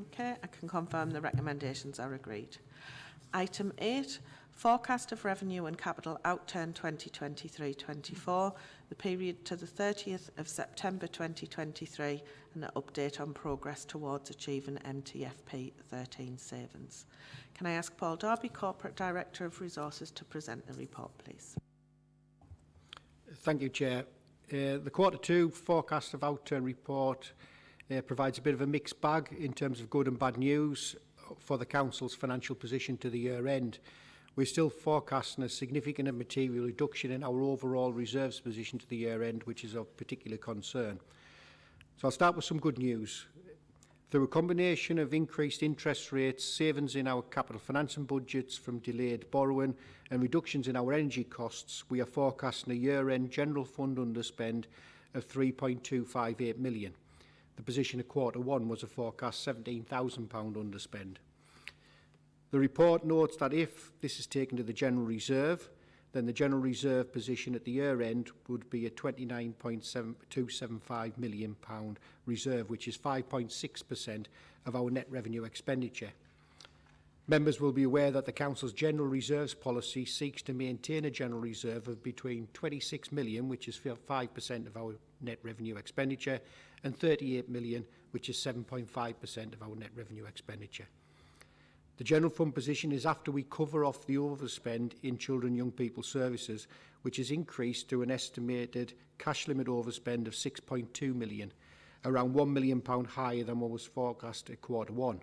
Okay, I can confirm the recommendations are agreed. Item 8, Forecast of Revenue and Capital Outturn 2023-24, the period to the 30th of September 2023, and an update on progress towards achieving MTFP 13 savings. Can I ask Paul Darby, Corporate Director of Resources, to present the report, please? Thank you, Chair. The Q2 Forecast of Outturn report provides a bit of a mixed bag in terms of good and bad news for the Council's financial position to the year end. We're still forecasting a significant and material reduction in our overall reserves position to the year end, which is of particular concern. So I'll start with some good news. Through a combination of increased interest rates, savings in our capital financing budgets from delayed borrowing and reductions in our energy costs, we are forecasting a year-end general fund underspend of £3.258 million. The position of Q1 was a forecast £17,000 underspend. The report notes that if this is taken to the General Reserve, then the General Reserve position at the year end would be a £29.275 million reserve, which is 5.6% of our net revenue expenditure. Members will be aware that the Council's General Reserves policy seeks to maintain a General Reserve of between 26 million, which is 5% of our net revenue expenditure, and 38 million, which is 7.5% of our net revenue expenditure. The general fund position is after we cover off the overspend in children and young people services, which has increased to an estimated cash limit overspend of 6.2 million, around £1 million higher than what was forecast at Q1.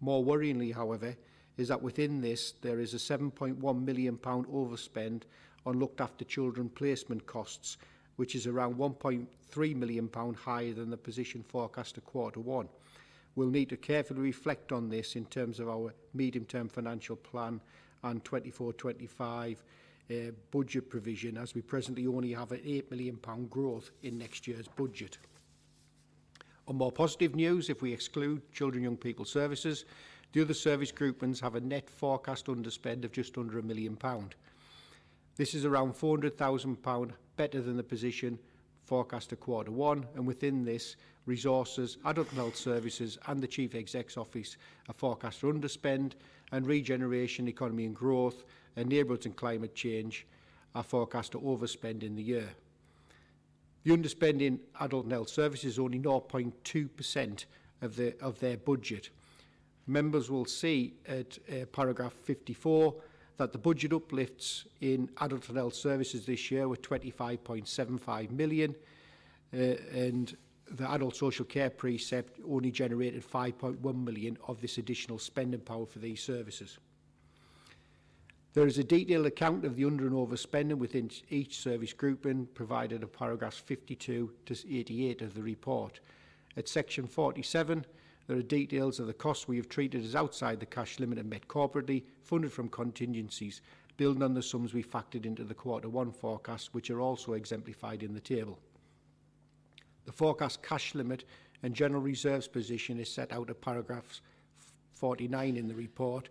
More worryingly, however, is that within this there is a £7.1 million overspend on looked after children placement costs, which is around £1.3 million higher than the position forecast at Q1. We'll need to carefully reflect on this in terms of our medium-term financial plan and 24-25 budget provision, as we presently only have an £8 million growth in next year's budget. On more positive news, if we exclude Children and Young People Services, the other service groupings have a net forecast underspend of just under £1 million. This is around £400,000 better than the position forecast at Q1, and within this, resources, adult and health services and the Chief Exec's office are forecast to underspend, and regeneration, economy and growth and neighbourhoods and climate change are forecast to overspend in the year. The underspend in adult and health services is only 0.2% of their budget. Members will see at paragraph 54 that the budget uplifts in adult and health services this year were 25.75 million, and the adult social care precept only generated 5.1 million of this additional spending power for these services. There is a detailed account of the under and overspending within each service grouping provided at paragraphs 52 to 88 of the report. At section 47, there are details of the costs we have treated as outside the cash limit and met corporately, funded from contingencies, building on the sums we factored into the Q1 forecast, which are also exemplified in the table. The forecast cash limit and general reserves position is set out at paragraphs 49 in the report,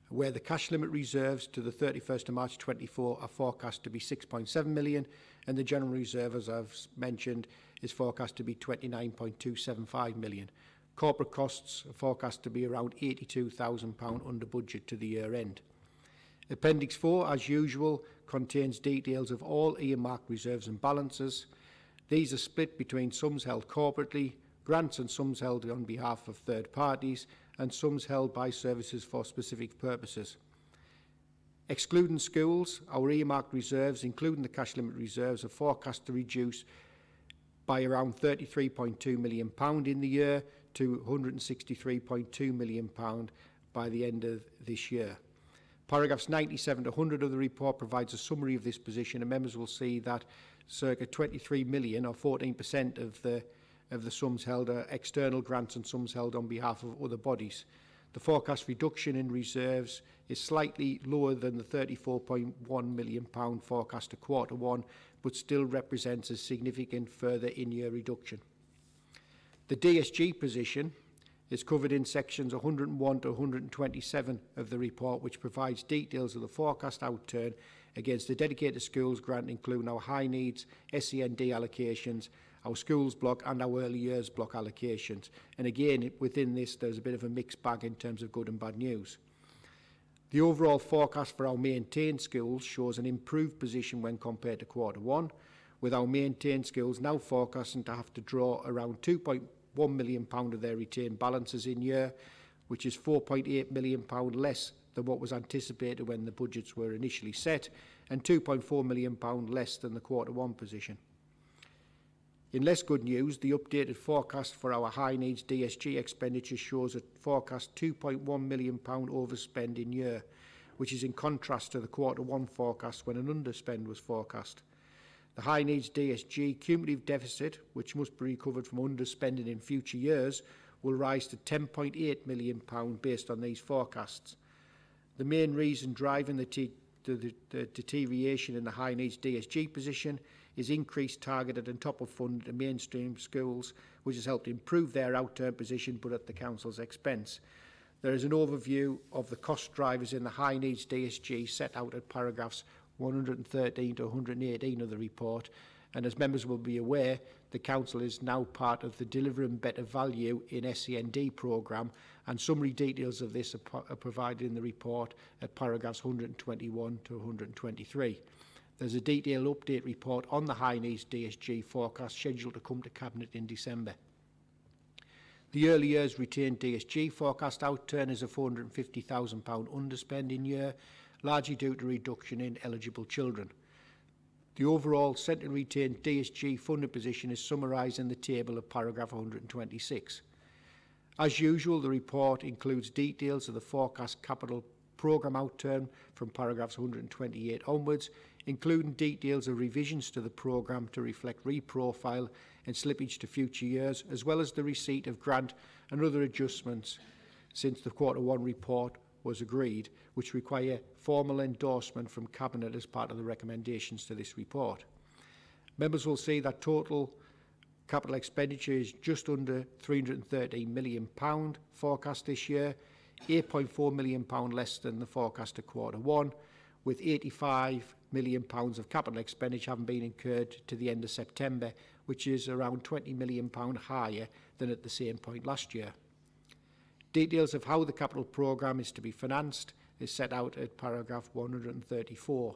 where the cash limit reserves to the 31st of March 24 are forecast to be 6.7 million, and the general reserve, as I've mentioned, is forecast to be 29.275 million. Corporate costs are forecast to be around £82,000 under budget to the year end. Appendix 4, as usual, contains details of all earmarked reserves and balances. These are split between sums held corporately, grants and sums held on behalf of third parties, and sums held by services for specific purposes. Excluding schools, our earmarked reserves, including the cash limit reserves, are forecast to reduce by around £33.2 million in the year to £163.2 million by the end of this year. Paragraphs 97 to 100 of the report provides a summary of this position, and members will see that circa 23 million, or 14% of the sums held, are external grants and sums held on behalf of other bodies. The forecast reduction in reserves is slightly lower than the £34.1 million forecast at Q1, but still represents a significant further in-year reduction. The DSG position is covered in sections 101 to 127 of the report, which provides details of the forecast outturn against the dedicated schools grant, including our high needs, SEND allocations, our schools block and our early years block allocations. And again, within this, there's a bit of a mixed bag in terms of good and bad news. The overall forecast for our maintained schools shows an improved position when compared to Q1, with our maintained schools now forecasting to have to draw around £2.1 million of their retained balances in year, which is £4.8 million less than what was anticipated when the budgets were initially set, and £2.4 million less than the Q1 position. In less good news, the updated forecast for our high needs DSG expenditure shows a forecast £2.1 million overspend in year, which is in contrast to the Q1 forecast when an underspend was forecast. The high needs DSG cumulative deficit, which must be recovered from underspending in future years, will rise to £10.8 million based on these forecasts. The main reason driving the deterioration in the high needs DSG position is increased targeted and top of funded to mainstream schools, which has helped improve their outturn position, but at the council's expense. There is an overview of the cost drivers in the high needs DSG set out at paragraphs 113 to 118 of the report, and as members will be aware, the council is now part of the Delivering Better Value in SEND programme, and summary details of this are provided in the report at paragraphs 121 to 123. There's a detailed update report on the high needs DSG forecast scheduled to come to Cabinet in December. The early years retained DSG forecast outturn is a £450,000 underspend in year, largely due to reduction in eligible children. The overall centre retained DSG funding position is summarised in the table of paragraph 126. As usual, the report includes details of the forecast capital programme outturn from paragraphs 128 onwards, including details of revisions to the programme to reflect reprofile and slippage to future years, as well as the receipt of grant and other adjustments since the Q1 report was agreed, which require formal endorsement from Cabinet as part of the recommendations to this report. Members will see that total capital expenditure is just under £313 million forecast this year, £8.4 million less than the forecast at Q1, with £85 million of capital expenditure having been incurred to the end of September, which is around £20 million higher than at the same point last year. Details of how the capital programme is to be financed is set out at paragraph 134,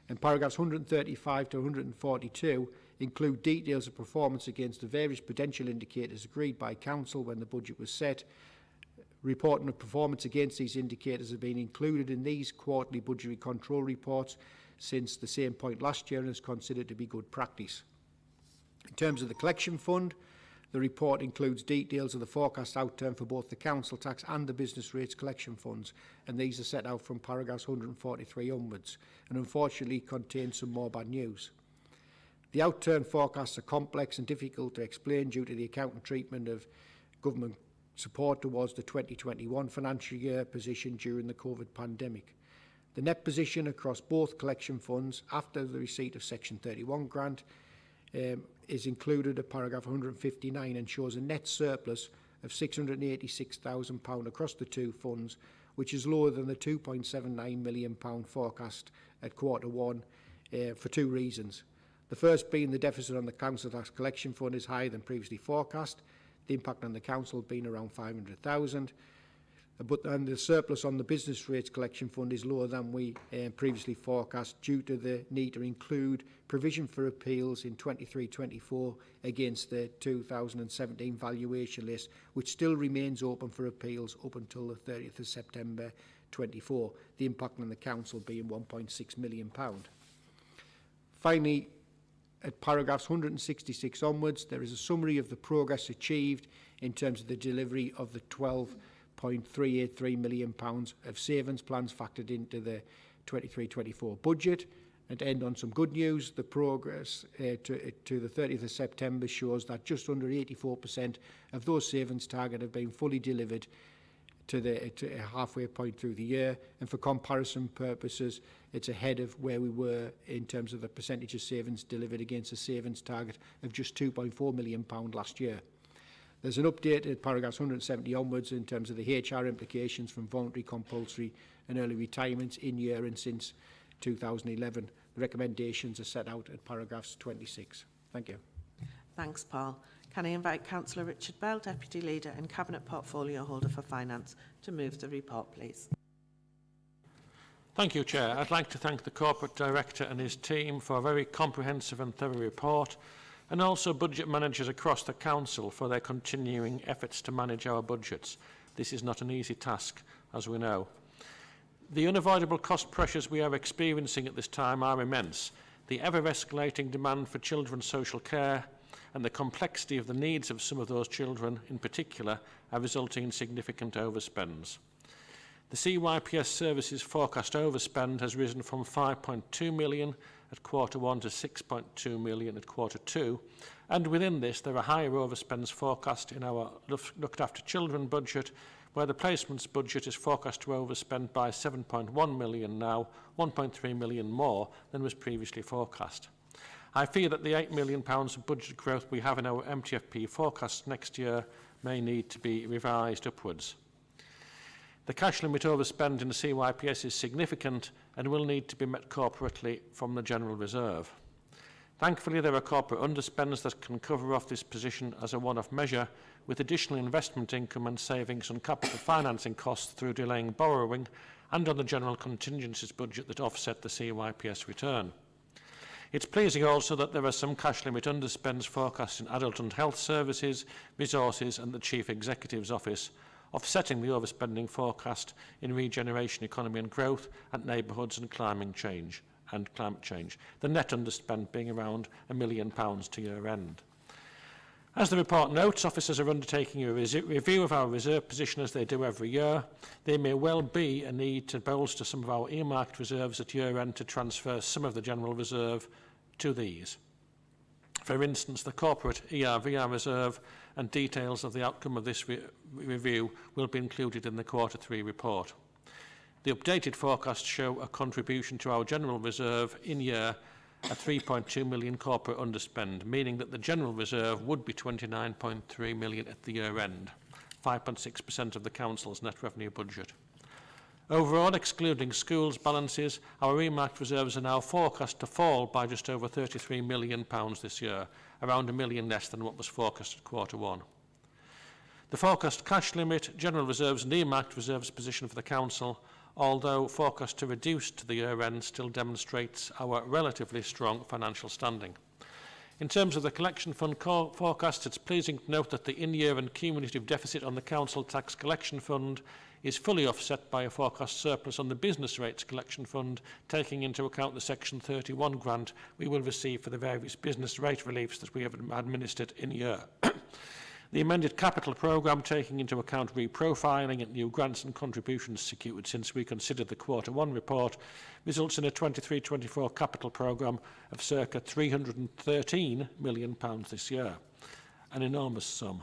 and paragraphs 135 to 142 include details of performance against the various prudential indicators agreed by Council when the budget was set. Reporting of performance against these indicators have been included in these quarterly budgetary control reports since the same point last year and is considered to be good practice. In terms of the collection fund, the report includes details of the forecast outturn for both the council tax and the business rates collection funds, and these are set out from paragraphs 143 onwards, and unfortunately contain some more bad news. The outturn forecasts are complex and difficult to explain due to the accounting treatment of government support towards the 2021 financial year position during the COVID pandemic. The net position across both collection funds after the receipt of Section 31 grant is included at paragraph 159 and shows a net surplus of £686,000 across the two funds, which is lower than the £2.79 million forecast at Q1 for two reasons. The first being the deficit on the council tax collection fund is higher than previously forecast, the impact on the council being around £500,000, but then the surplus on the business rates collection fund is lower than we previously forecast due to the need to include provision for appeals in 23-24 against the 2017 valuation list, which still remains open for appeals up until the 30th of September 24, the impact on the council being £1.6 million. Finally, at paragraphs 166 onwards, there is a summary of the progress achieved in terms of the delivery of the £12.383 million of savings plans factored into the 23-24 budget. And to end on some good news, the progress to the 30th of September shows that just under 84% of those savings targets have been fully delivered to a halfway point through the year, and for comparison purposes it's ahead of where we were in terms of the percentage of savings delivered against a savings target of just £2.4 million last year. There's an update at paragraphs 170 onwards in terms of the HR implications from voluntary, compulsory and early retirements in year and since 2011. The recommendations are set out at paragraphs 26. Thank you. Thanks, Paul. Can I invite Councillor Richard Bell, Deputy Leader and Cabinet Portfolio Holder for Finance, to move the report, please? Thank you, Chair. I'd like to thank the Corporate Director and his team for a very comprehensive and thorough report, and also budget managers across the Council for their continuing efforts to manage our budgets. This is not an easy task, as we know. The unavoidable cost pressures we are experiencing at this time are immense. The ever-escalating demand for children's social care and the complexity of the needs of some of those children in particular are resulting in significant overspends. The CYPS services forecast overspend has risen from £5.2 million at Q1 to £6.2 million at Q2, and within this there are higher overspends forecast in our looked after children budget, where the placements budget is forecast to overspend by £7.1 million now, £1.3 million more than was previously forecast. I fear that the £8 million of budget growth we have in our MTFP forecasts next year may need to be revised upwards. The cash limit overspend in the CYPS is significant and will need to be met corporately from the General Reserve. Thankfully, there are corporate underspends that can cover off this position as a one-off measure, with additional investment income and savings on capital financing costs through delaying borrowing and on the general contingencies budget that offset the CYPS return. It's pleasing also that there are some cash limit underspends forecast in adult and health services, resources and the Chief Executive's Office, offsetting the overspending forecast in regeneration, economy and growth, and neighbourhoods and climate change. The net underspend being around £1 million to year end. As the report notes, officers are undertaking a review of our reserve position as they do every year. There may well be a need to bolster some of our earmarked reserves at year end to transfer some of the general reserve to these. For instance, the corporate ERVR reserve and details of the outcome of this review will be included in the Q3 report. The updated forecasts show a contribution to our general reserve in year a 3.2 million corporate underspend, meaning that the general reserve would be 29.3 million at the year end, 5.6% of the Council's net revenue budget. Overall, excluding schools balances, our remarked reserves are now forecast to fall by just over £33 million this year, around £1 million less than what was forecast at Q1. The forecast cash limit, general reserves and earmarked reserves position for the Council, although forecast to reduce to the year end, still demonstrates our relatively strong financial standing. In terms of the collection fund forecast, it's pleasing to note that the in-year and cumulative deficit on the Council Tax Collection Fund is fully offset by a forecast surplus on the Business Rates Collection Fund, taking into account the Section 31 grant we will receive for the various business rate reliefs that we have administered in year. The amended capital programme, taking into account reprofiling and new grants and contributions secured since we considered the Q1 report, results in a 23-24 capital programme of circa £313 million this year, an enormous sum.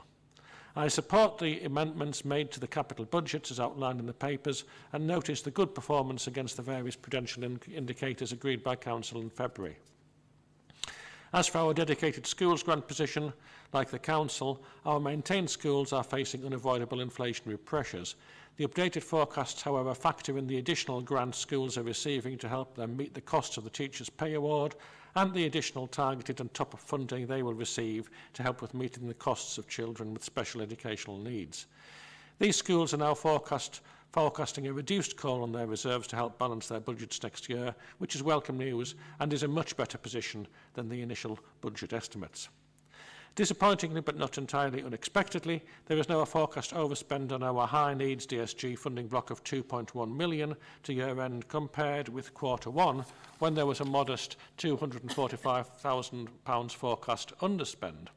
I support the amendments made to the capital budgets as outlined in the papers and notice the good performance against the various prudential indicators agreed by Council in February. As for our dedicated schools grant position, like the Council, our maintained schools are facing unavoidable inflationary pressures. The updated forecasts, however, factor in the additional grants schools are receiving to help them meet the costs of the Teachers' Pay Award and the additional targeted and top-up funding they will receive to help with meeting the costs of children with special educational needs. These schools are now forecasting a reduced call on their reserves to help balance their budgets next year, which is welcome news and is a much better position than the initial budget estimates. Disappointingly, but not entirely unexpectedly, there is now a forecast overspend on our high needs DSG funding block of £2.1 million to year end, compared with Q1, when there was a modest £245,000 forecast underspend.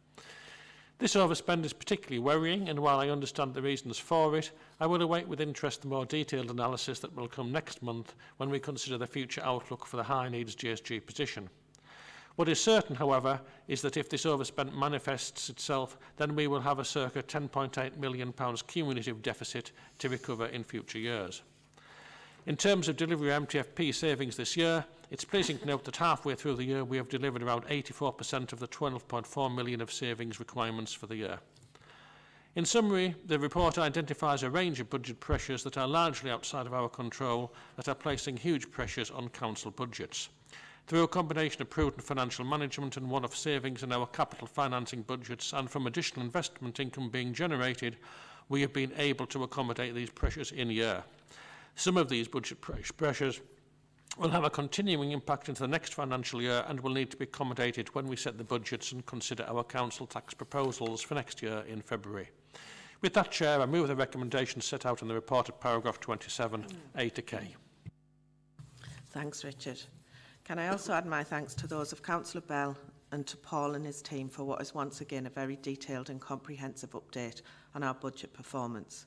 This overspend is particularly worrying, and while I understand the reasons for it, I will await with interest the more detailed analysis that will come next month when we consider the future outlook for the high needs GSG position. What is certain, however, is that if this overspend manifests itself, then we will have a circa £10.8 million cumulative deficit to recover in future years. In terms of delivery of MTFP savings this year, it's pleasing to note that halfway through the year we have delivered around 84% of the £12.4 million of savings requirements for the year. In summary, the report identifies a range of budget pressures that are largely outside of our control that are placing huge pressures on council budgets. Through a combination of prudent financial management and one-off savings in our capital financing budgets and from additional investment income being generated, we have been able to accommodate these pressures in year. Some of these budget pressures will have a continuing impact into the next financial year and will need to be accommodated when we set the budgets and consider our council tax proposals for next year in February. With that, Chair, I move the recommendations set out in the report at paragraph 27, A to K. Thanks, Richard. Can I also add my thanks to those of Councillor Bell and to Paul and his team for what is once again a very detailed and comprehensive update on our budget performance.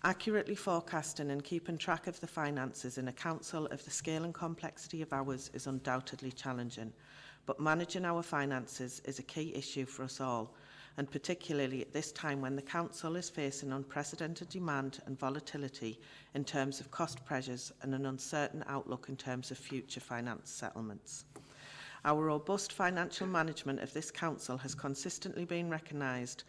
Accurately forecasting and keeping track of the finances in a council of the scale and complexity of ours is undoubtedly challenging, but managing our finances is a key issue for us all, and particularly at this time when the council is facing unprecedented demand and volatility in terms of cost pressures and an uncertain outlook in terms of future finance settlements. Our robust financial management of this council has consistently been recognised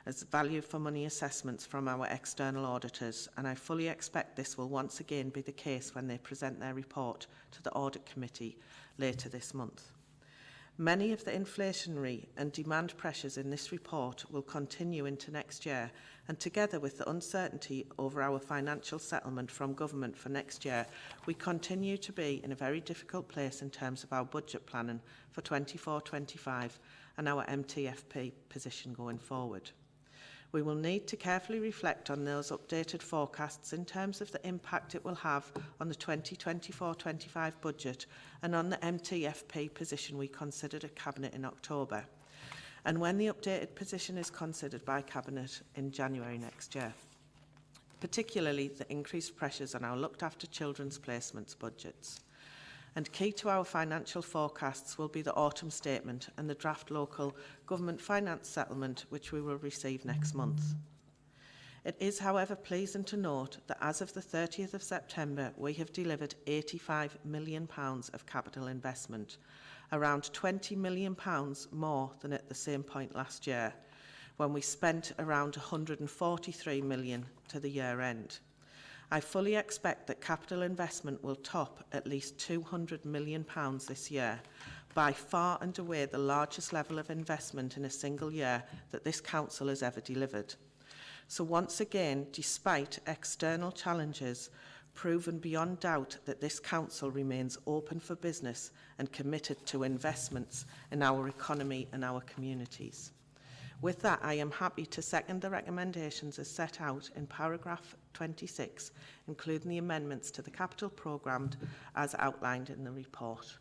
as value for money assessments from our external auditors, and I fully expect this will once again be the case when they present their report to the Audit Committee later this month. Many of the inflationary and demand pressures in this report will continue into next year, and together with the uncertainty over our financial settlement from government for next year, we continue to be in a very difficult place in terms of our budget planning for 24-25 and our MTFP position going forward. We will need to carefully reflect on those updated forecasts in terms of the impact it will have on the 2024-25 budget and on the MTFP position we considered at Cabinet in October, and when the updated position is considered by Cabinet in January next year. Particularly the increased pressures on our looked after children's placements budgets. And key to our financial forecasts will be the autumn statement and the draft local government finance settlement, which we will receive next month. It is, however, pleasing to note that as of the 30th of September, we have delivered £85 million of capital investment, around £20 million more than at the same point last year, when we spent around £143 million to the year end. I fully expect that capital investment will top at least £200 million this year, by far and away the largest level of investment in a single year that this council has ever delivered. So once again, despite external challenges, proven beyond doubt that this council remains open for business and committed to investments in our economy and our communities. With that, I am happy to second the recommendations as set out in paragraph 26, including the amendments to the capital programme as outlined in the report.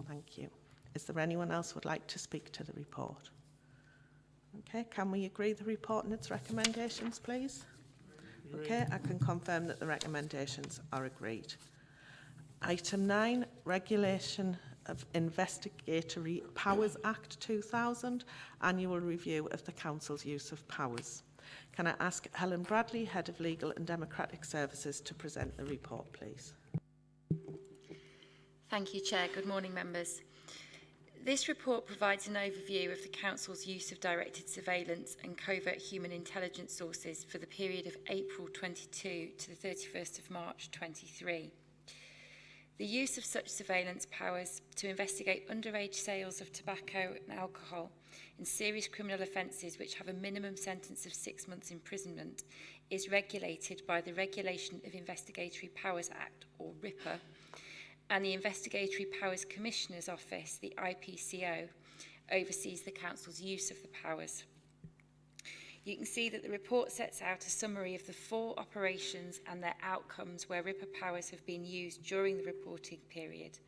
Thank you. Is there anyone else who would like to speak to the report? Okay, can we agree the report and its recommendations, please? Okay, I can confirm that the recommendations are agreed. Item 9, Regulation of Investigatory Powers Act 2000, Annual Review of the Council's Use of Powers. Can I ask Helen Bradley, Head of Legal and Democratic Services, to present the report, please? Thank you, Chair. Good morning, members. This report provides an overview of the Council's use of directed surveillance and covert human intelligence sources for the period of April 22 to the 31st of March 23. The use of such surveillance powers to investigate underage sales of tobacco and alcohol in serious criminal offences which have a minimum sentence of 6 months imprisonment is regulated by the Regulation of Investigatory Powers Act, or RIPA, and the Investigatory Powers Commissioner's Office, the IPCO, oversees the Council's use of the powers. You can see that the report sets out a summary of the 4 operations and their outcomes where RIPA powers have been used during the reporting period,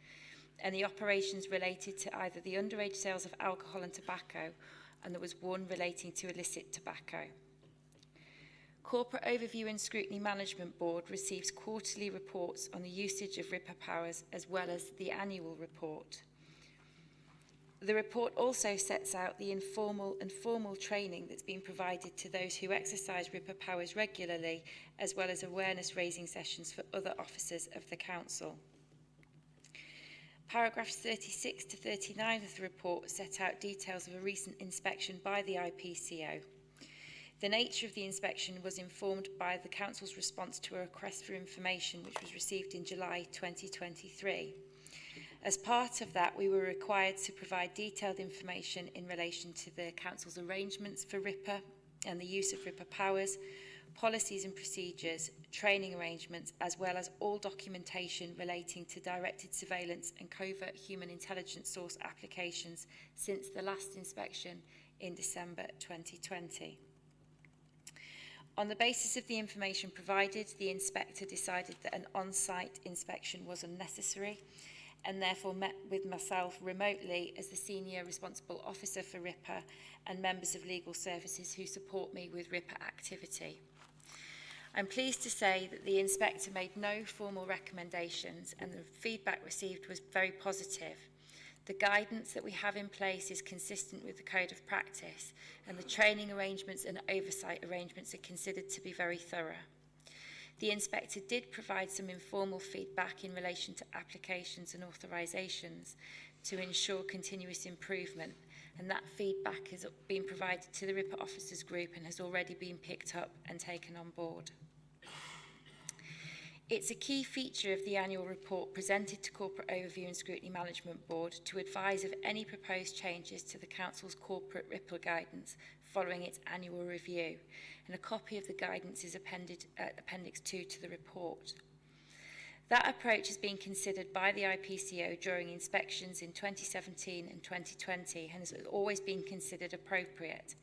and the operations related to either the underage sales of alcohol and tobacco, and there was one relating to illicit tobacco. Corporate Overview and Scrutiny Management Board receives quarterly reports on the usage of RIPA powers as well as the annual report. The report also sets out the informal and formal training that's been provided to those who exercise RIPA powers regularly, as well as awareness-raising sessions for other officers of the Council. Paragraphs 36 to 39 of the report set out details of a recent inspection by the IPCO. The nature of the inspection was informed by the Council's response to a request for information which was received in July 2023. As part of that, we were required to provide detailed information in relation to the Council's arrangements for RIPA and the use of RIPA powers, policies and procedures, training arrangements, as well as all documentation relating to directed surveillance and covert human intelligence source applications since the last inspection in December 2020. On the basis of the information provided, the inspector decided that an on-site inspection was unnecessary and therefore met with myself remotely as the Senior Responsible Officer for RIPA and members of legal services who support me with RIPA activity. I'm pleased to say that the inspector made no formal recommendations and the feedback received was very positive. The guidance that we have in place is consistent with the Code of Practice, and the training arrangements and oversight arrangements are considered to be very thorough. The inspector did provide some informal feedback in relation to applications and authorisations to ensure continuous improvement, and that feedback has been provided to the RIPA Officers Group and has already been picked up and taken on board. It's a key feature of the annual report presented to Corporate Overview and Scrutiny Management Board to advise of any proposed changes to the Council's corporate RIPA guidance following its annual review, and a copy of the guidance is appended Appendix 2 to the report. That approach has been considered by the IPCO during inspections in 2017 and 2020 and has always been considered appropriate.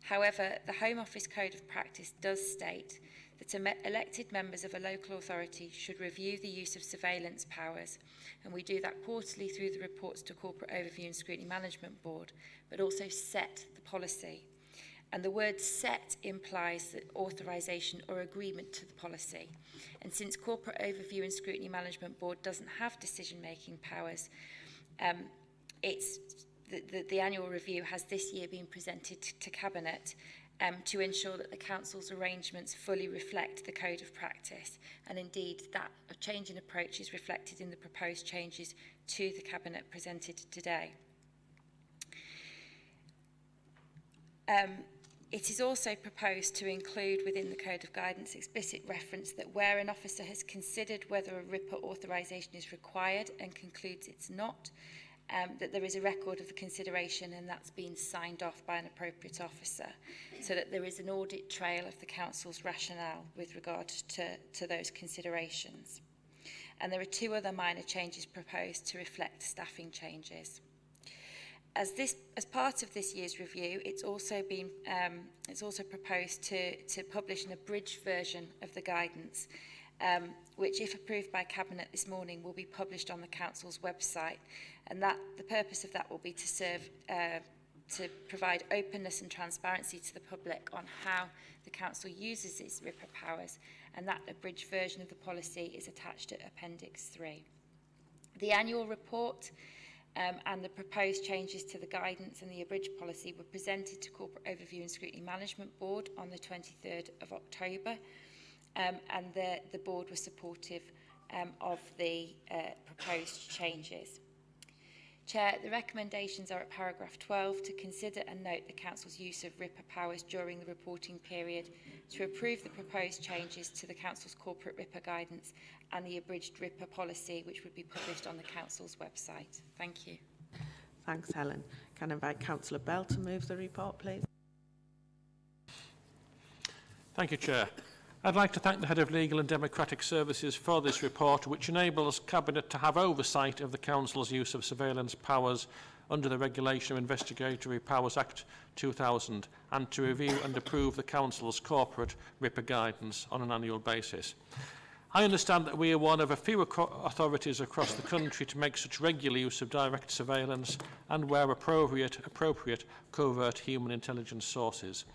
However, the Home Office Code of Practice does state that elected members of a local authority should review the use of surveillance powers, and we do that quarterly through the reports to Corporate Overview and Scrutiny Management Board, but also set the policy. And the word set implies that authorisation or agreement to the policy. And since Corporate Overview and Scrutiny Management Board doesn't have decision-making powers, the annual review has this year been presented to Cabinet, to ensure that the Council's arrangements fully reflect the Code of Practice. And indeed, that change in approach is reflected in the proposed changes to the Cabinet presented today. It is also proposed to include within the Code of Guidance explicit reference that where an officer has considered whether a RIPA authorisation is required and concludes it's not, that there is a record of the consideration and that's been signed off by an appropriate officer, so that there is an audit trail of the Council's rationale with regard to those considerations. And there are two other minor changes proposed to reflect staffing changes. As part of this year's review, it's also proposed to publish an abridged version of the guidance, which, if approved by Cabinet this morning, will be published on the Council's website. And the purpose of that will be to serve to provide openness and transparency to the public on how the Council uses its RIPA powers, and that abridged version of the policy is attached to Appendix 3. The annual report and the proposed changes to the guidance and the abridged policy were presented to Corporate Overview and Scrutiny Management Board on the 23rd of October, and the board was supportive of the proposed changes. Chair, the recommendations are at paragraph 12 to consider and note the Council's use of RIPA powers during the reporting period, to approve the proposed changes to the Council's corporate RIPA guidance and the abridged RIPA policy, which would be published on the Council's website. Thank you. Thanks, Helen. Can I invite Councillor Bell to move the report, please? Thank you, Chair. I'd like to thank the Head of Legal and Democratic Services for this report, which enables Cabinet to have oversight of the Council's use of surveillance powers under the Regulation of Investigatory Powers Act 2000 and to review and approve the Council's corporate RIPA guidance on an annual basis. I understand that we are one of a few authorities across the country to make such regular use of direct surveillance and, where appropriate covert human intelligence sources.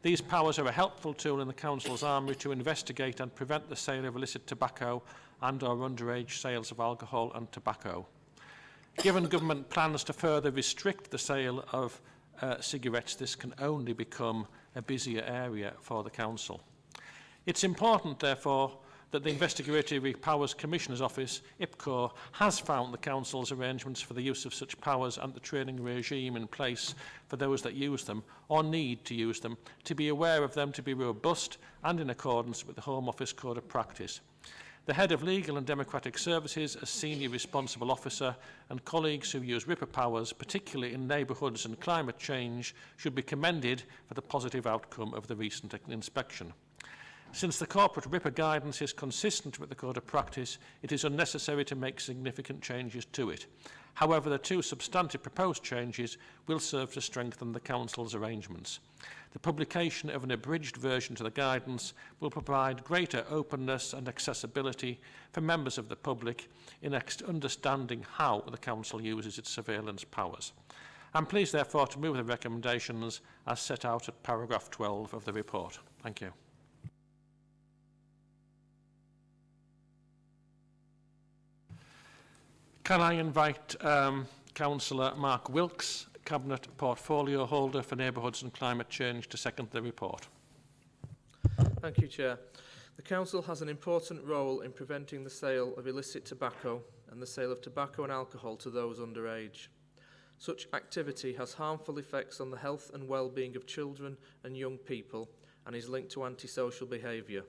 These powers are a helpful tool in the Council's armoury to investigate and prevent the sale of illicit tobacco and/or underage sales of alcohol and tobacco. Given government plans to further restrict the sale of cigarettes, this can only become a busier area for the Council. It's important, therefore, that the Investigatory Powers Commissioner's Office, IPCO, has found the Council's arrangements for the use of such powers and the training regime in place for those that use them or need to use them, to be aware of them to be robust and in accordance with the Home Office Code of Practice. The Head of Legal and Democratic Services, as Senior Responsible Officer, and colleagues who use RIPA powers, particularly in neighbourhoods and climate change, should be commended for the positive outcome of the recent inspection. Since the corporate RIPA guidance is consistent with the Code of Practice, it is unnecessary to make significant changes to it. However, the two substantive proposed changes will serve to strengthen the Council's arrangements. The publication of an abridged version to the guidance will provide greater openness and accessibility for members of the public in understanding how the Council uses its surveillance powers. I'm pleased, therefore, to move the recommendations as set out at paragraph 12 of the report. Thank you. Can I invite Councillor Mark Wilkes, Cabinet Portfolio Holder for Neighbourhoods and Climate Change, to second the report? Thank you, Chair. The Council has an important role in preventing the sale of illicit tobacco and the sale of tobacco and alcohol to those underage. Such activity has harmful effects on the health and well-being of children and young people and is linked to antisocial behaviour.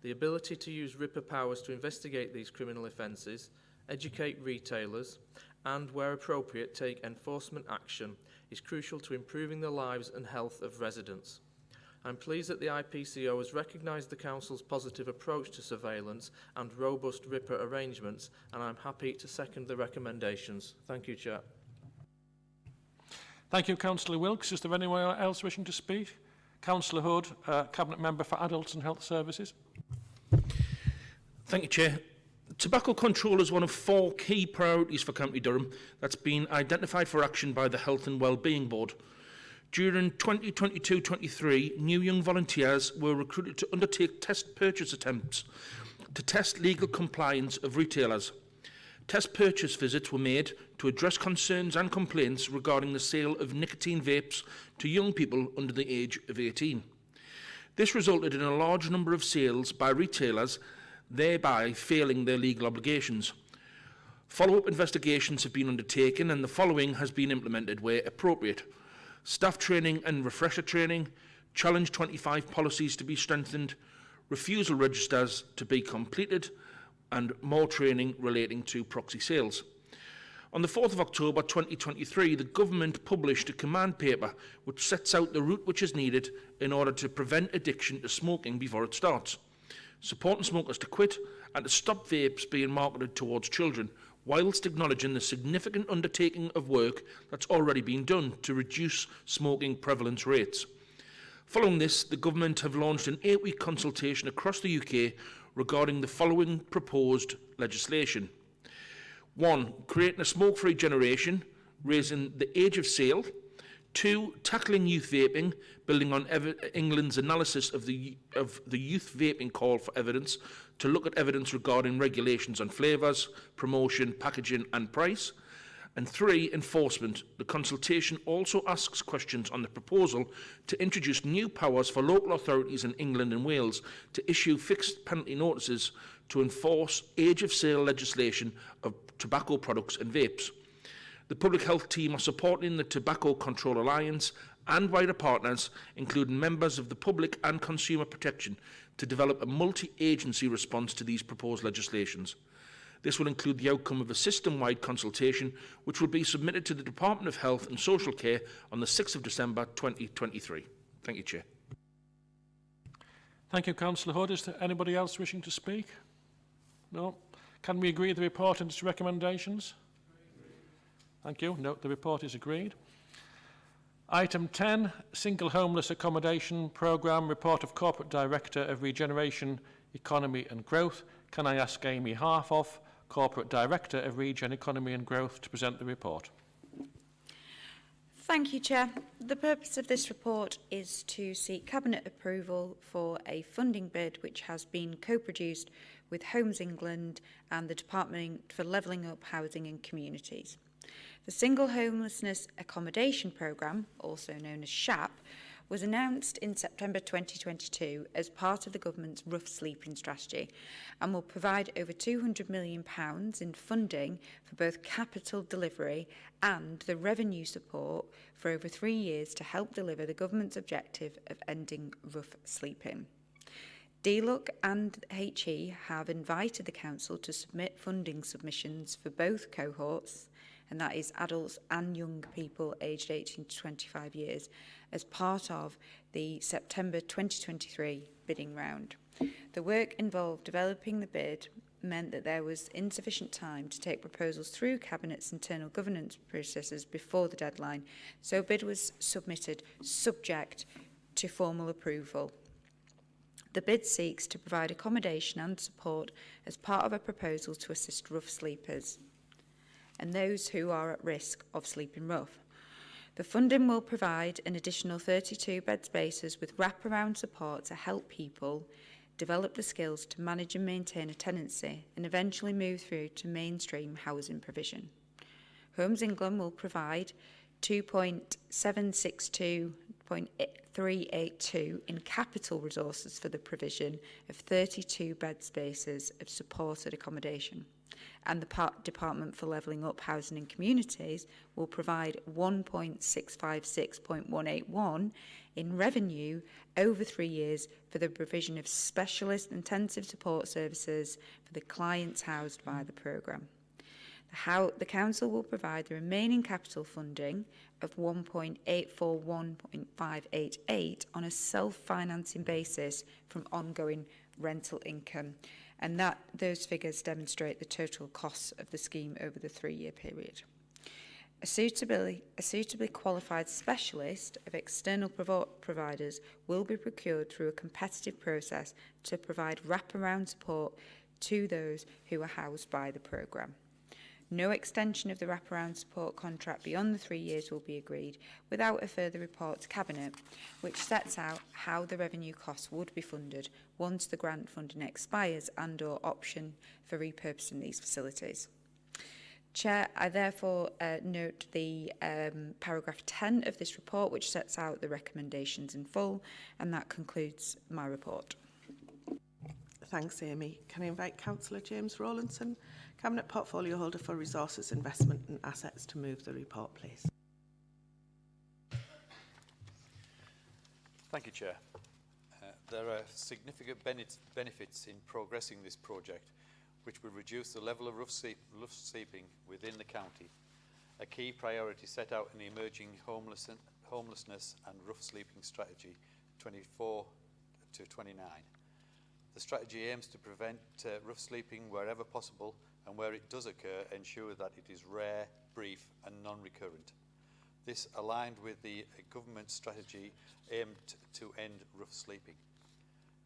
The ability to use RIPA powers to investigate these criminal offences, educate retailers, and, where appropriate, take enforcement action is crucial to improving the lives and health of residents. I'm pleased that the IPCO has recognised the Council's positive approach to surveillance and robust RIPA arrangements, and I'm happy to second the recommendations. Thank you, Chair. Thank you, Councillor Wilkes. Is there anyone else wishing to speak? Councillor Hood, Cabinet Member for Adults and Health Services. Thank you, Chair. Tobacco control is one of 4 key priorities for County Durham that's been identified for action by the Health and Wellbeing Board. During 2022-23, new young volunteers were recruited to undertake test purchase attempts to test legal compliance of retailers. Test purchase visits were made to address concerns and complaints regarding the sale of nicotine vapes to young people under the age of 18. This resulted in a large number of sales by retailers, thereby failing their legal obligations. Follow-up investigations have been undertaken and the following has been implemented where appropriate. Staff training and refresher training, Challenge 25 policies to be strengthened, refusal registers to be completed, and more training relating to proxy sales. On the 4th of October 2023, the government published a command paper which sets out the route which is needed in order to prevent addiction to smoking before it starts, supporting smokers to quit and to stop vapes being marketed towards children, whilst acknowledging the significant undertaking of work that's already been done to reduce smoking prevalence rates. Following this, the government have launched an 8-week consultation across the UK regarding the following proposed legislation. 1. Creating a smoke-free generation, raising the age of sale. 2. Tackling youth vaping, building on England's analysis of the youth vaping call for evidence to look at evidence regarding regulations on flavours, promotion, packaging and price. And 3, enforcement. The consultation also asks questions on the proposal to introduce new powers for local authorities in England and Wales to issue fixed penalty notices to enforce age of sale legislation of tobacco products and vapes. The public health team are supporting the Tobacco Control Alliance and wider partners, including members of the public and consumer protection, to develop a multi-agency response to these proposed legislations. This will include the outcome of a system-wide consultation, which will be submitted to the Department of Health and Social Care on the 6th of December 2023. Thank you, Chair. Thank you, Councillor Hood. Is there anybody else wishing to speak? No? Can we agree with the report and its recommendations? Thank you. No, the report is agreed. Item 10, Single Homeless Accommodation Programme, Report of Corporate Director of Regeneration, Economy and Growth. Can I ask Amy Harfoff, Corporate Director of Regen, Economy and Growth, to present the report? Thank you, Chair. The purpose of this report is to seek Cabinet approval for a funding bid which has been co-produced with Homes England and the Department for Levelling Up Housing and Communities. The Single Homelessness Accommodation Programme, also known as SHAP, was announced in September 2022 as part of the government's rough sleeping strategy and will provide over £200 million in funding for both capital delivery and the revenue support for over 3 years to help deliver the government's objective of ending rough sleeping. DLUC and HE have invited the Council to submit funding submissions for both cohorts, and that is adults and young people aged 18 to 25 years, as part of the September 2023 bidding round. The work involved developing the bid meant that there was insufficient time to take proposals through Cabinet's internal governance processes before the deadline, so a bid was submitted subject to formal approval. The bid seeks to provide accommodation and support as part of a proposal to assist rough sleepers and those who are at risk of sleeping rough. The funding will provide an additional 32 bed spaces with wraparound support to help people develop the skills to manage and maintain a tenancy and eventually move through to mainstream housing provision. Homes England will provide 2.762.382 in capital resources for the provision of 32 bed spaces of supported accommodation. And the Department for Levelling Up Housing and Communities will provide 1.656.181 in revenue over 3 years for the provision of specialist intensive support services for the clients housed by the programme. The Council will provide the remaining capital funding of 1.841.588 on a self-financing basis from ongoing rental income, and those figures demonstrate the total costs of the scheme over the 3-year period. A suitably qualified specialist of external providers will be procured through a competitive process to provide wraparound support to those who are housed by the programme. No extension of the wraparound support contract beyond the 3 years will be agreed without a further report to Cabinet, which sets out how the revenue costs would be funded once the grant funding expires and/or option for repurposing these facilities. Chair, I therefore note the paragraph 10 of this report, which sets out the recommendations in full, and that concludes my report. Thanks, Amy. Can I invite Councillor James Rowlandson, Cabinet Portfolio Holder for Resources, Investment and Assets, to move the report, please? Thank you, Chair. There are significant benefits in progressing this project, which will reduce the level of rough sleeping within the county, a key priority set out in the Emerging Homelessness and Rough Sleeping Strategy 24 to 29. The strategy aims to prevent rough sleeping wherever possible, and where it does occur, ensure that it is rare, brief and non-recurrent. This aligned with the government strategy aimed to end rough sleeping.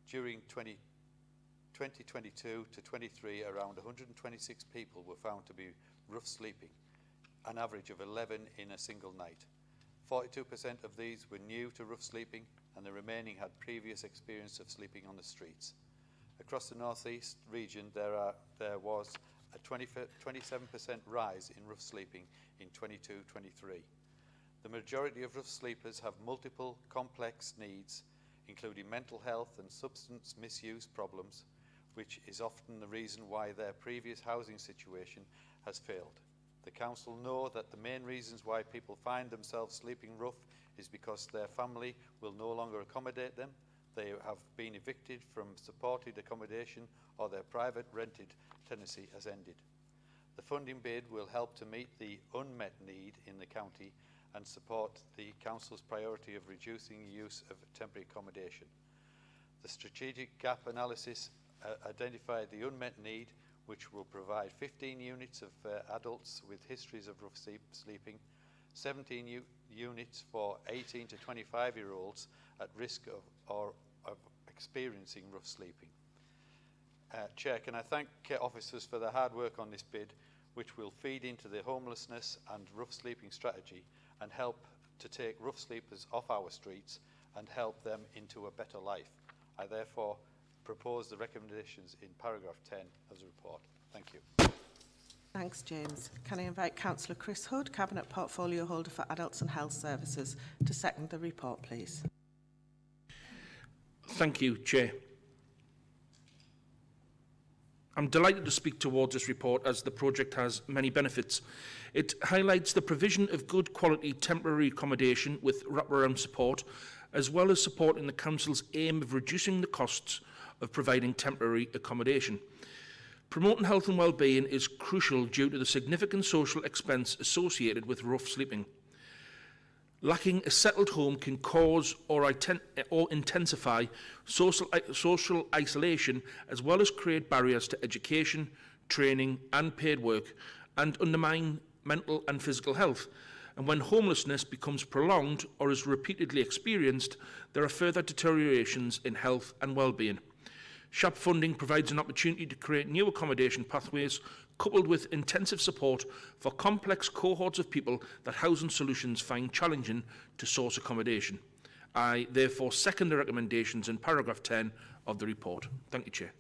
During 2022 to 23, around 126 people were found to be rough sleeping, an average of 11 in a single night. 42% of these were new to rough sleeping, and the remaining had previous experience of sleeping on the streets. Across the North East region, there was a 27% rise in rough sleeping in 22-23. The majority of rough sleepers have multiple complex needs, including mental health and substance misuse problems, which is often the reason why their previous housing situation has failed. The Council know that the main reasons why people find themselves sleeping rough is because their family will no longer accommodate them, they have been evicted from supported accommodation, or their private rented tenancy has ended. The funding bid will help to meet the unmet need in the county and support the Council's priority of reducing the use of temporary accommodation. The strategic gap analysis identified the unmet need, which will provide 15 units of adults with histories of rough sleeping, 17 units for 18 to 25-year-olds at risk of experiencing rough sleeping. Chair, can I thank officers for their hard work on this bid, which will feed into the homelessness and rough sleeping strategy and help to take rough sleepers off our streets and help them into a better life. I therefore propose the recommendations in paragraph 10 of the report. Thank you. Thanks, James. Can I invite Councillor Chris Hood, Cabinet Portfolio Holder for Adults and Health Services, to second the report, please? Thank you, Chair. I'm delighted to speak towards this report, as the project has many benefits. It highlights the provision of good quality temporary accommodation with wraparound support, as well as supporting the Council's aim of reducing the costs of providing temporary accommodation. Promoting health and well-being is crucial due to the significant social expense associated with rough sleeping. Lacking a settled home can cause or intensify social isolation, as well as create barriers to education, training and paid work, and undermine mental and physical health. And when homelessness becomes prolonged or is repeatedly experienced, there are further deteriorations in health and well-being. SHAP funding provides an opportunity to create new accommodation pathways, coupled with intensive support for complex cohorts of people that Housing Solutions find challenging to source accommodation. I therefore second the recommendations in paragraph 10 of the report. Thank you, Chair.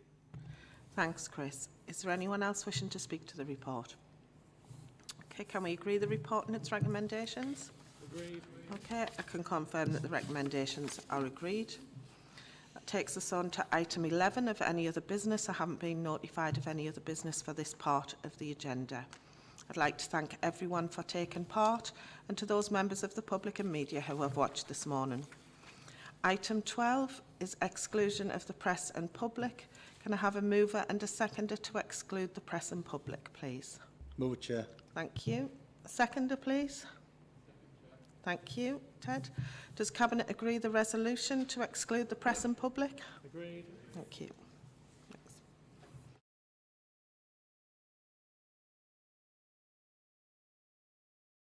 Thanks, Chris. Is there anyone else wishing to speak to the report? Okay, can we agree the report and its recommendations? Agreed. Okay, I can confirm that the recommendations are agreed. That takes us on to item 11 of any other business. I haven't been notified of any other business for this part of the agenda. I'd like to thank everyone for taking part, and to those members of the public and media who have watched this morning. Item 12 is exclusion of the press and public. Can I have a mover and a seconder to exclude the press and public, please? Move it, Chair. Thank you. A seconder, please. Thank you, Ted. Does Cabinet agree the resolution to exclude the press and public? Agreed. Thank you.